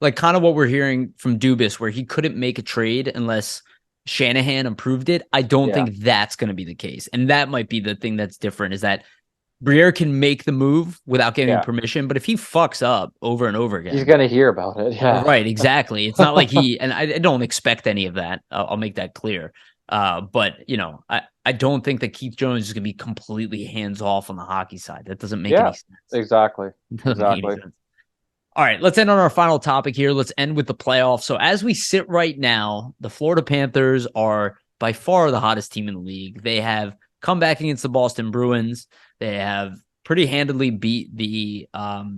A: like, kind of what we're hearing from Dubas, where he couldn't make a trade unless Shanahan approved it. I don't
B: yeah,
A: think that's going to be the case, and that might be the thing that's different. Is that Briere can make the move without getting
B: yeah,
A: permission, but if he fucks up over and over
B: he's
A: again,
B: going to hear about it. Yeah,
A: right, exactly. It's not like and I don't expect any of that. I'll make that clear. But I don't think that Keith Jones is going to be completely hands off on the hockey side. That doesn't make
B: yeah,
A: any sense.
B: exactly,
A: It doesn't make any
B: exactly.
A: sense. All right, let's end on our final topic here. Let's end with the playoffs. So as we sit right now, the Florida Panthers are by far the hottest team in the league. They have come back against the Boston Bruins. They have pretty handily beat the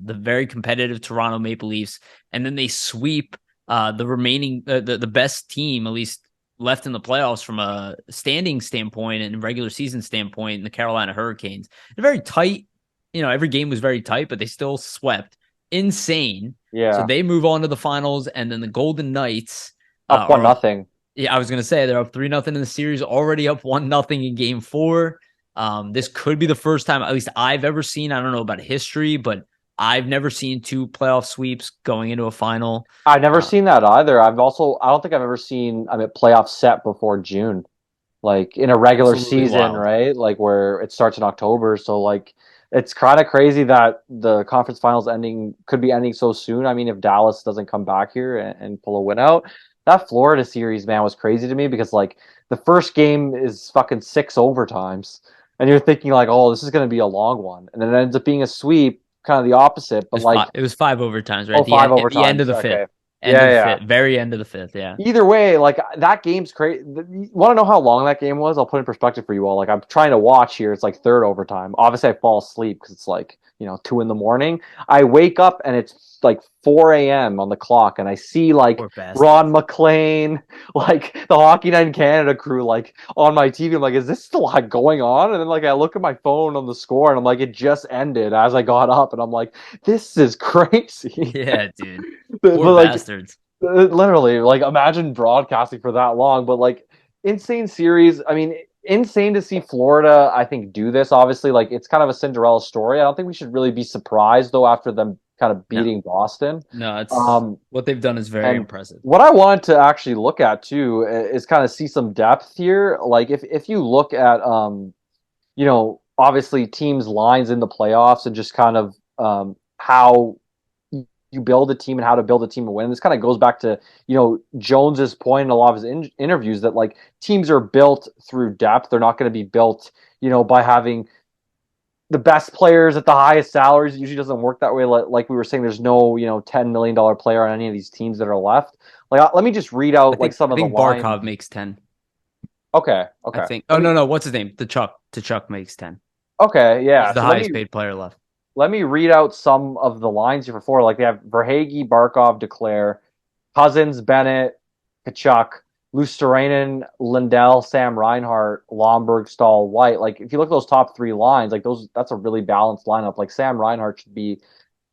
A: very competitive Toronto Maple Leafs, and then they sweep the remaining the best team, at least left in the playoffs from a standing standpoint and regular season standpoint, in the Carolina Hurricanes. They're very tight. Every game was very tight, but they still swept. Insane. So
B: Yeah,
A: they move on to the finals, and then the Golden Knights
B: up
A: are
B: one
A: up.
B: nothing.
A: Yeah, I was gonna say they're up 3-0 in the series, already up 1-0 in Game 4. This could be the first time, at least I've ever seen. I don't know about history, but I've never seen two playoff sweeps going into a final.
B: I've never
A: Uh,
B: seen that either. I don't think I've ever seen playoff set before June, like in a regular
A: Absolutely
B: season,
A: wild.
B: right? Like where it starts in October. So like it's kind of crazy that the conference finals ending could be ending so soon. I mean, if Dallas doesn't come back here and pull a win out, that Florida series, man, was crazy to me because like the first game is fucking six overtimes, and you're thinking like, oh, this is going to be a long one, and then it ends up being a sweep, kind of the opposite.
A: It
B: But
A: was five.
B: like,
A: It was five overtimes, right?
B: oh,
A: At the
B: five
A: end, at the end of
B: overtimes.
A: the fifth,
B: Okay, yeah, yeah.
A: very end of the fifth. Yeah.
B: Either way, like that game's crazy. You want to know how long that game was? I'll put it in perspective for you all. Like I'm trying to watch here. It's like third overtime. Obviously, I fall asleep because it's like 2 in the morning. I wake up and it's like 4 a.m. on the clock, and I see like
A: Poor bastard.
B: Ron McLean, like the Hockey Night in Canada crew, like on my TV. I'm like, is this still like going on? And then like I look at my phone on the score, and I'm like, it just ended as I got up, and I'm like, this is crazy.
A: Yeah, dude.
B: but
A: Poor
B: like
A: bastards.
B: literally, like imagine broadcasting for that long, but like insane series. I mean, insane to see Florida, I think, do this. Obviously, like it's kind of a Cinderella story. I don't think we should really be surprised though after them kind of
A: No,
B: beating Boston.
A: no, it's
B: Um,
A: what they've done is very
B: and
A: impressive.
B: what I wanted to actually look at too is kind of see some depth here. Like if you look at obviously teams' lines in the playoffs and just kind of how you build a team and how to build a team and win. This kind of goes back to Jones's point in a lot of his interviews that like teams are built through depth. They're not going to be built by having the best players at the highest salaries. It usually doesn't work that way. Like we were saying, there's no $10 million player on any of these teams that are left. Like let me just read
A: I
B: out like
A: think
B: some
A: I
B: of the
A: think
B: lines.
A: Barkov makes 10.
B: Okay,
A: I
B: okay.
A: think. Oh
B: Let me.
A: no, what's his name? The Chuck makes 10.
B: Okay,
A: He's
B: yeah.
A: the
B: So
A: highest paid player left.
B: let me read out some of the lines here before. Like they have Verhage, Barkov, Declare, Cousins, Bennett, Kachuk, Lusterinen, Lindell, Sam Reinhart, Lomberg, Stahl, White. Like if you look at those top three lines, like that's a really balanced lineup. Like Sam Reinhart should be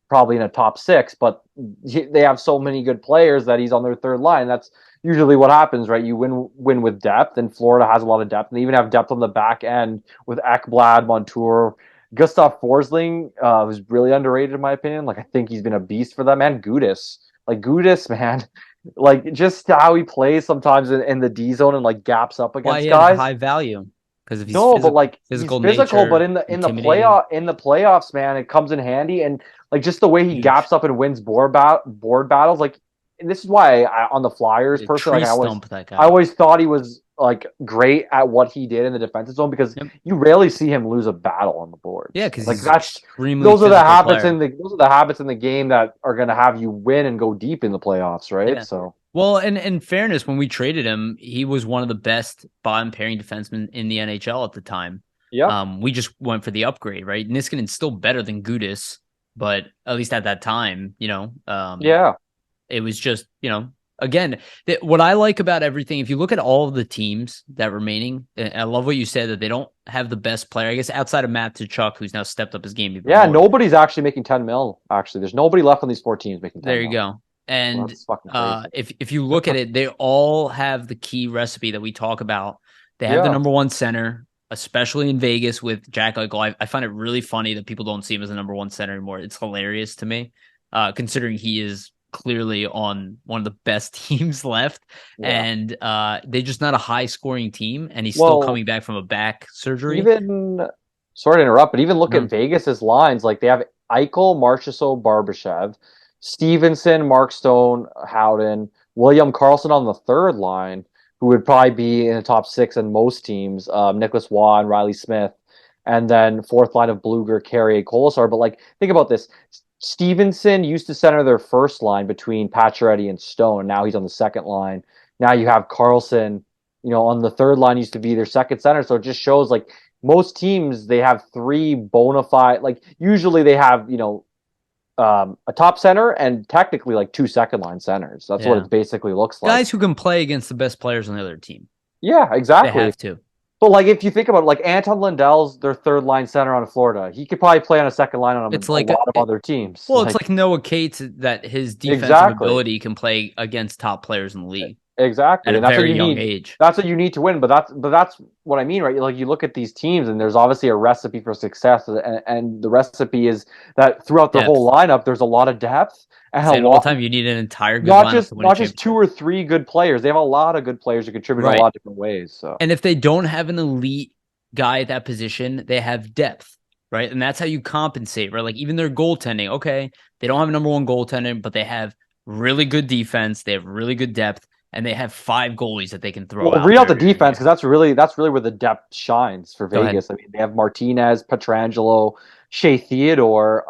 B: probably in a top six, but they have so many good players that he's on their third line. That's usually what happens, right? You win with depth, and Florida has a lot of depth, and they even have depth on the back end with Ekblad, Montour, Gustav Forsling, who's really underrated in my opinion. Like I think he's been a beast for them, and Gudis. Like Gudis, man, like just how he plays sometimes in the D zone and like gaps up
A: Why he
B: against
A: had
B: guys.
A: high value because of his
B: No, but like he's
A: physical
B: physical, but
A: nature,
B: in the
A: intimidating,
B: playoffs, man, it comes in handy. And like just the way he
A: huge.
B: gaps up and wins board battles, like and this is why on the Flyers
A: A
B: personally,
A: tree
B: like
A: stump that
B: I
A: guy.
B: always thought he was like great at what he did in the defensive zone because
A: Yep.
B: you rarely see him lose a battle on the
A: Yeah,
B: boards.
A: because
B: Like
A: he's
B: that's
A: extremely physical player.
B: those are the habits in the game that are going to have you win and go deep in the playoffs, right?
A: Yeah.
B: So
A: Well, and in fairness, when we traded him, he was one of the best bottom pairing defensemen in the NHL at the time.
B: yeah,
A: We just went for the upgrade, right? Niskanen's still better than Gudis, but at least at that time,
B: yeah.
A: it was just, again, what I like about everything, if you look at all of the teams that remaining, and I love what you said that they don't have the best player, I guess, outside of Matt Tkachuk, who's now stepped up his game even
B: Yeah,
A: more.
B: nobody's actually making 10 mil. Actually, there's nobody left on these 4 teams making 10
A: There you
B: mil.
A: go. And
B: That's fucking crazy.
A: if you look at it, they all have the key recipe that we talk about. They have the
B: Yeah.
A: number one center, especially in Vegas with Jack Eichel. I find it really funny that people don't see him as the number one center anymore. It's hilarious to me, considering he is clearly on one of the best teams left.
B: Yeah.
A: And they're just not a high scoring team. And he's still
B: Well,
A: coming back from a back surgery.
B: even sorry to interrupt, but even look
A: No.
B: at Vegas's lines. Like they have Eichel, Marchessault, Barbashev, Stevenson, Mark Stone, Howden, William Karlsson on the third line, who would probably be in the top 6 in most teams. Nicholas Waugh and Riley Smith, and then fourth line of Bluger, Carrier, Kolesar. But like, think about this: Stevenson used to center their first line between Pacioretty and Stone. Now he's on the second line. Now you have Karlsson, on the third line used to be their second center. So it just shows like most teams, they have 3 bona fide, like usually they have, a top center and technically like 2 second line centers. That's what it basically looks like.
A: Guys who can play against the best players on the other team.
B: Yeah, exactly.
A: They have to.
B: But like if you think about it, like Anton Lindell's their third line center on Florida. He could probably play on a second line on
A: It's
B: a
A: like
B: lot of other teams.
A: Well, it's like Noah Cates that his defensive
B: Exactly.
A: ability can play against top players in the league
B: Exactly.
A: at a
B: And that's what
A: very
B: you
A: young
B: need.
A: age.
B: That's what you need to win. But that's what I mean, right? Like you look at these teams, and there's obviously a recipe for success, and the recipe is that throughout their
A: Depth.
B: whole lineup, there's a lot of depth and
A: Say
B: a
A: it all
B: lot.
A: the time. You need an entire good
B: Not
A: lineup
B: just
A: to win a
B: not just 2
A: championship.
B: or 3 good players. They have a lot of good players who contribute in
A: Right.
B: a lot of different ways. So
A: And if they don't have an elite guy at that position, they have depth, right? And that's how you compensate, right? Like even their goaltending, okay, they don't have a number one goaltender, but they have really good defense. They have really good depth, and they have 5 goalies that they can throw out.
B: read out the defense because that's really where the depth shines for
A: Go
B: Vegas. I mean, they have Martinez, Petrangelo, Shea Theodore,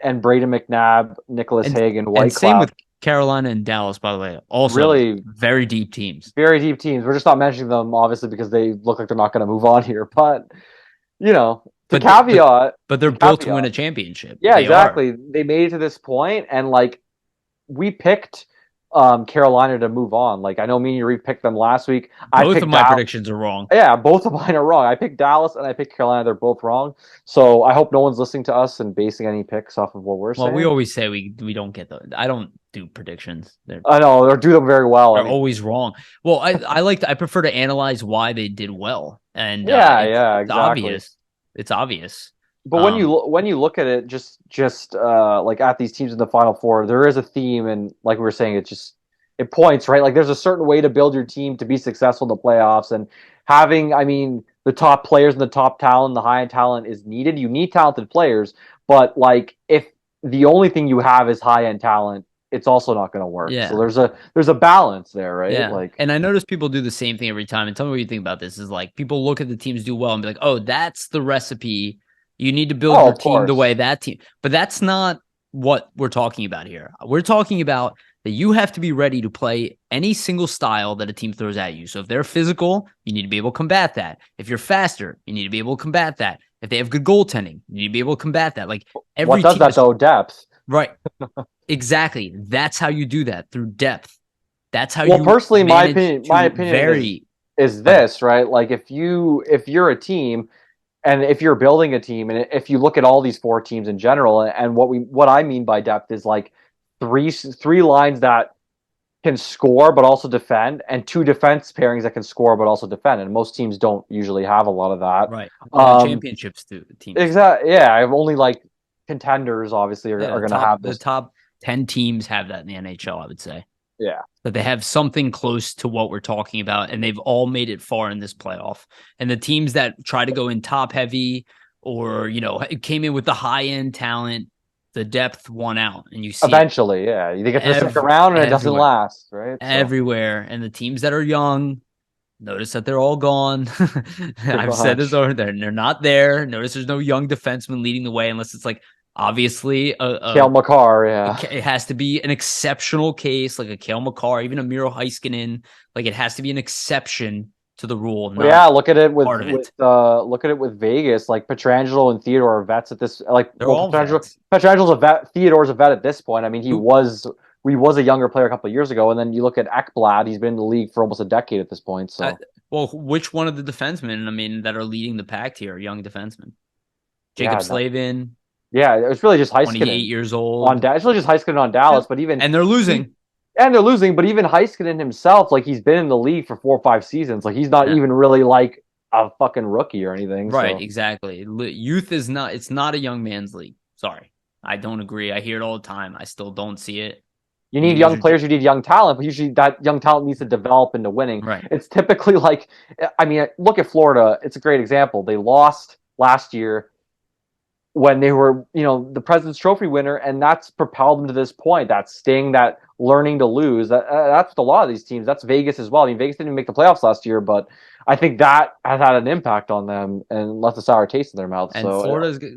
B: and Braden McNabb, Nicholas Hagen, Whitecloud.
A: And same with Carolina and Dallas, by the way. Also,
B: really
A: very deep teams.
B: Very deep teams. We're just not mentioning them, obviously, because they look like they're not going to move on here. But, caveat.
A: But they're built to win a championship.
B: Yeah,
A: They
B: exactly.
A: are.
B: They made it to this point, and, like, we picked Carolina to move on. Like, I know me and you picked them last week.
A: Both of my predictions are wrong.
B: Yeah, both of mine are wrong. I picked Dallas and I picked Carolina. They're both wrong. So I hope no one's listening to us and basing any picks off of what we're saying.
A: Well, we always say we don't get those. I don't do predictions.
B: I know, or do them very well.
A: They're always wrong. Well, I prefer to analyze why they did well. And
B: exactly.
A: Obvious. It's obvious.
B: But when you look at it, just like at these teams in the Final Four, there is a theme, and like we were saying, it points right. Like there's a certain way to build your team to be successful in the playoffs, and having, I mean, the top players and the top talent, the high end talent is needed. You need talented players, but like if the only thing you have is high end talent, it's also not going to work.
A: Yeah.
B: So there's a balance there, right?
A: Yeah.
B: Like,
A: and I notice people do the same thing every time. And tell me what you think about this. Is like people look at the teams do well and be like, oh, that's the recipe. You need to build your team the way that team. But that's not what we're talking about here. We're talking about that you have to be ready to play any single style that a team throws at you. So if they're physical, you need to be able to combat that. If you're faster, you need to be able to combat that. If they have good goaltending, you need to be able to combat that. Like every
B: what does that though? Depth.
A: Right. Exactly. That's how you do that, through depth. That's how
B: well,
A: you
B: personally, my opinion is this, right? Like if you're a team, and if you're building a team, and if you look at all these 4 teams in general, and what I mean by depth is like three lines that can score but also defend, and 2 defense pairings that can score but also defend. And most teams don't usually have a lot of that.
A: Right. Championships teams.
B: Exactly. Yeah. I've only like contenders obviously are going to have this.
A: The top 10 teams have that in the NHL, I would say.
B: Yeah.
A: But they have something close to what we're talking about, and they've all made it far in this playoff. And the teams that try to go in top heavy or, came in with the high end talent, the depth won out. And you see
B: eventually, yeah. You get to the second round and it doesn't last, right?
A: Everywhere. And the teams that are young, notice that they're all gone. I've said this over there. They're not there. Notice there's no young defenseman leading the way unless it's like obviously
B: Cale Makar, yeah.
A: It has to be an exceptional case, like a Cale Makar, even a Miro Heiskanen. Like it has to be an exception to the rule.
B: Well, yeah, look at it with Vegas. Like Petrangelo and Theodore are vets at this. Like
A: They're all vets.
B: Petrangelo's a vet. Theodore's a vet at this point. I mean, he was we was a younger player a couple of years ago. And then you look at Ekblad, he's been in the league for almost a decade at this point. So,
A: well, which one of the defensemen, I mean, that are leading the pack here, young defensemen? Jacob
B: yeah,
A: Slavin,
B: yeah, it's really just
A: 28
B: Heiskanen
A: years old.
B: it's really just Heiskanen on Dallas, but even
A: and they're losing.
B: And they're losing, but even Heiskanen himself, like he's been in the league for 4 or 5 seasons. Like he's not even really like a fucking rookie or anything.
A: Right,
B: so.
A: exactly. Youth is not, it's not a young man's league. Sorry. I don't agree. I hear it all the time. I still don't see it.
B: You need young players, you need young talent, but usually that young talent needs to develop into winning.
A: Right.
B: It's typically like, I mean, look at Florida. It's a great example. They lost last year when they were, the President's Trophy winner, and that's propelled them to this point. That sting, that learning to lose. That's a lot of these teams. That's Vegas as well. I mean, Vegas didn't even make the playoffs last year, but I think that has had an impact on them and left a sour taste in their mouth.
A: And
B: so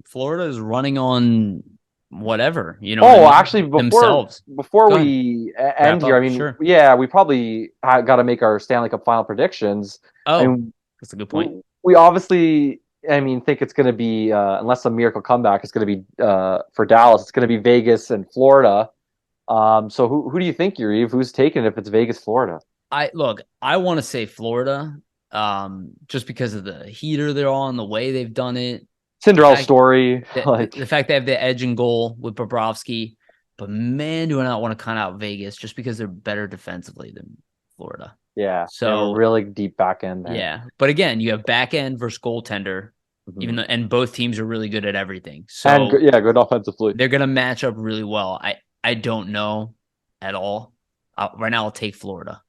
A: Florida is running on whatever,
B: actually, before we end here, I mean,
A: sure.
B: Yeah, we probably got to make our Stanley Cup final predictions.
A: That's a good point.
B: We obviously, think it's going to be, unless a miracle comeback, it's going to be for Dallas. It's going to be Vegas and Florida. So who do you think, Yariv? Who's taking it if it's Vegas, Florida?
A: I want to say Florida, just because of the heater they're on, the way they've done it.
B: Cinderella story.
A: The fact they have the edge and goal with Bobrovsky. But man, do I not want to count out Vegas just because they're better defensively than Florida.
B: Yeah.
A: So
B: really deep back end there.
A: Yeah. But again, you have back end versus goaltender. Mm-hmm. And both teams are really good at everything. So
B: good offensively.
A: They're gonna match up really well. I don't know at all. Right now I'll take Florida.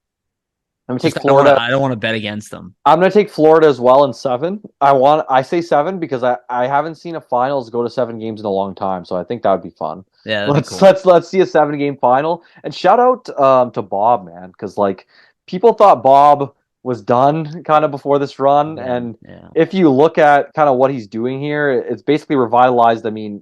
B: I'm gonna take Florida.
A: I don't want to bet against them.
B: I'm gonna take Florida as well in 7. I say 7 because I haven't seen a finals go to 7 games in a long time, so I think that would be fun.
A: Yeah,
B: let's
A: cool.
B: let's see a 7-game final. And shout out to Bob, man, because like people thought Bob was done kind of before this run, and if you look at kind of what he's doing here, it's basically revitalized. I mean,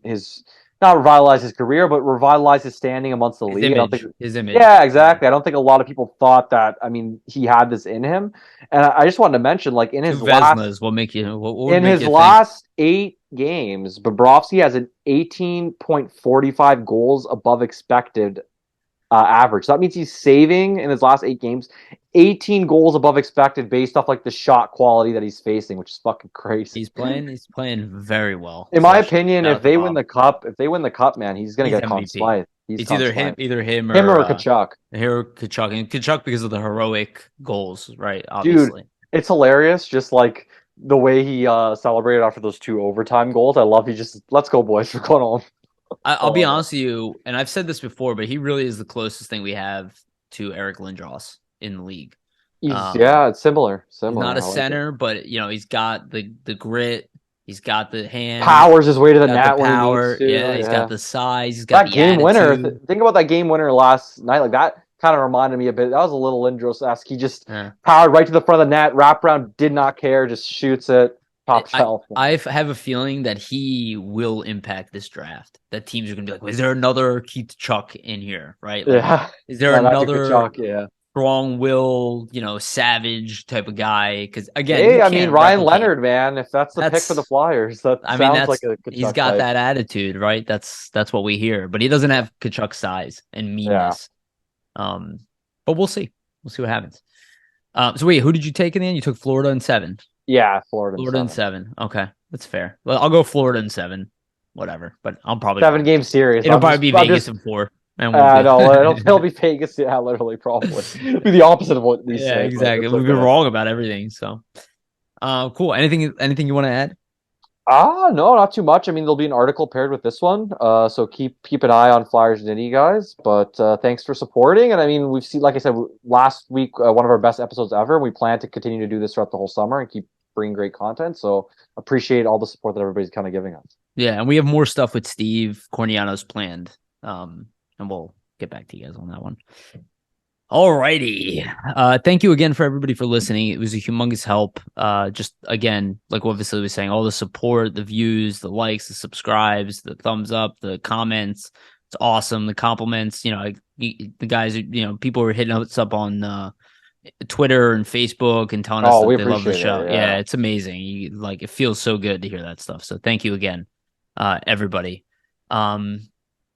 B: not revitalize his career, but revitalize his standing amongst the league.
A: His image.
B: Yeah, exactly. I don't think a lot of people thought that. I mean, he had this in him, and I just wanted to mention, like in his last, last 8 games, Bobrovsky has an 18.45 goals above expected average. So that means he's saving in his last 8 games 18 goals above expected based off like the shot quality that he's facing, which is fucking crazy.
A: He's playing very well.
B: In my opinion, if they win the cup, man, he's gonna get Conn Smythe.
A: It's either him
B: or Tkachuk.
A: And Tkachuk because of the heroic goals, right? Obviously.
B: Dude, it's hilarious. Just like the way he celebrated after those 2 overtime goals. I love. He just, let's go, boys. We're going home.
A: I'll be honest with you, and I've said this before, but he really is the closest thing we have to Eric Lindros in the league.
B: It's similar.
A: He's not a center, but he's got the grit. He's got the hand.
B: Powers his way to the net when he needs to.
A: Yeah, he's got the size. He's got
B: that game winner. Think about that game winner last night. Like that kind of reminded me a bit. That was a little Lindros-esque. He just powered right to the front of the net, wrap around, did not care, just shoots it. Top shelf.
A: I have a feeling that he will impact this draft. That teams are going to be like, is there another Keith Chuck in here? Right? Like, is there another strong-will, savage type of guy? Because again,
B: Ryan Leonard, man, if that's the pick for the Flyers, sounds like a Kachuk
A: he's got
B: type.
A: that attitude, right? That's what we hear. But he doesn't have Kachuk's size and meanness. But we'll see. We'll see what happens. So wait, who did you take in the end? You took Florida in 7.
B: Yeah, Florida
A: in 7. Okay, that's fair. Well, I'll go Florida in 7. Whatever, but I'll probably
B: 7-game series.
A: It'll probably be Vegas in 4.
B: No, it'll be Vegas. Yeah, literally, probably. It'll be the opposite of what these.
A: Yeah, exactly. We've been wrong about everything. So, cool. Anything you want to add?
B: No, not too much. I mean, there'll be an article paired with this one. So keep an eye on Flyers Nitty, guys. But thanks for supporting. And I mean, we've seen, like I said, last week, one of our best episodes ever. We plan to continue to do this throughout the whole summer and keep bringing great content. So appreciate all the support that everybody's kind of giving us.
A: Yeah, and we have more stuff with Steve Corniano's planned. And we'll get back to you guys on that one. Alrighty. Thank you again for everybody for listening. It was a humongous help. Just again, like what Vasili was saying, all the support, the views, the likes, the subscribes, the thumbs up, the comments. It's awesome. The compliments, the guys, people were hitting us up on Twitter and Facebook and telling us that they love the show. Yeah, it's amazing. It feels so good to hear that stuff. So thank you again, everybody.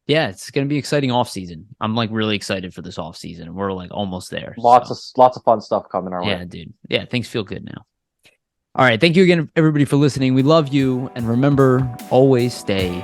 A: Yeah, it's going to be exciting off season. I'm like really excited for this off season. We're like almost there.
B: Lots of fun stuff coming our way.
A: Yeah, dude. Yeah, things feel good now. All right. Thank you again, everybody, for listening. We love you. And remember, always stay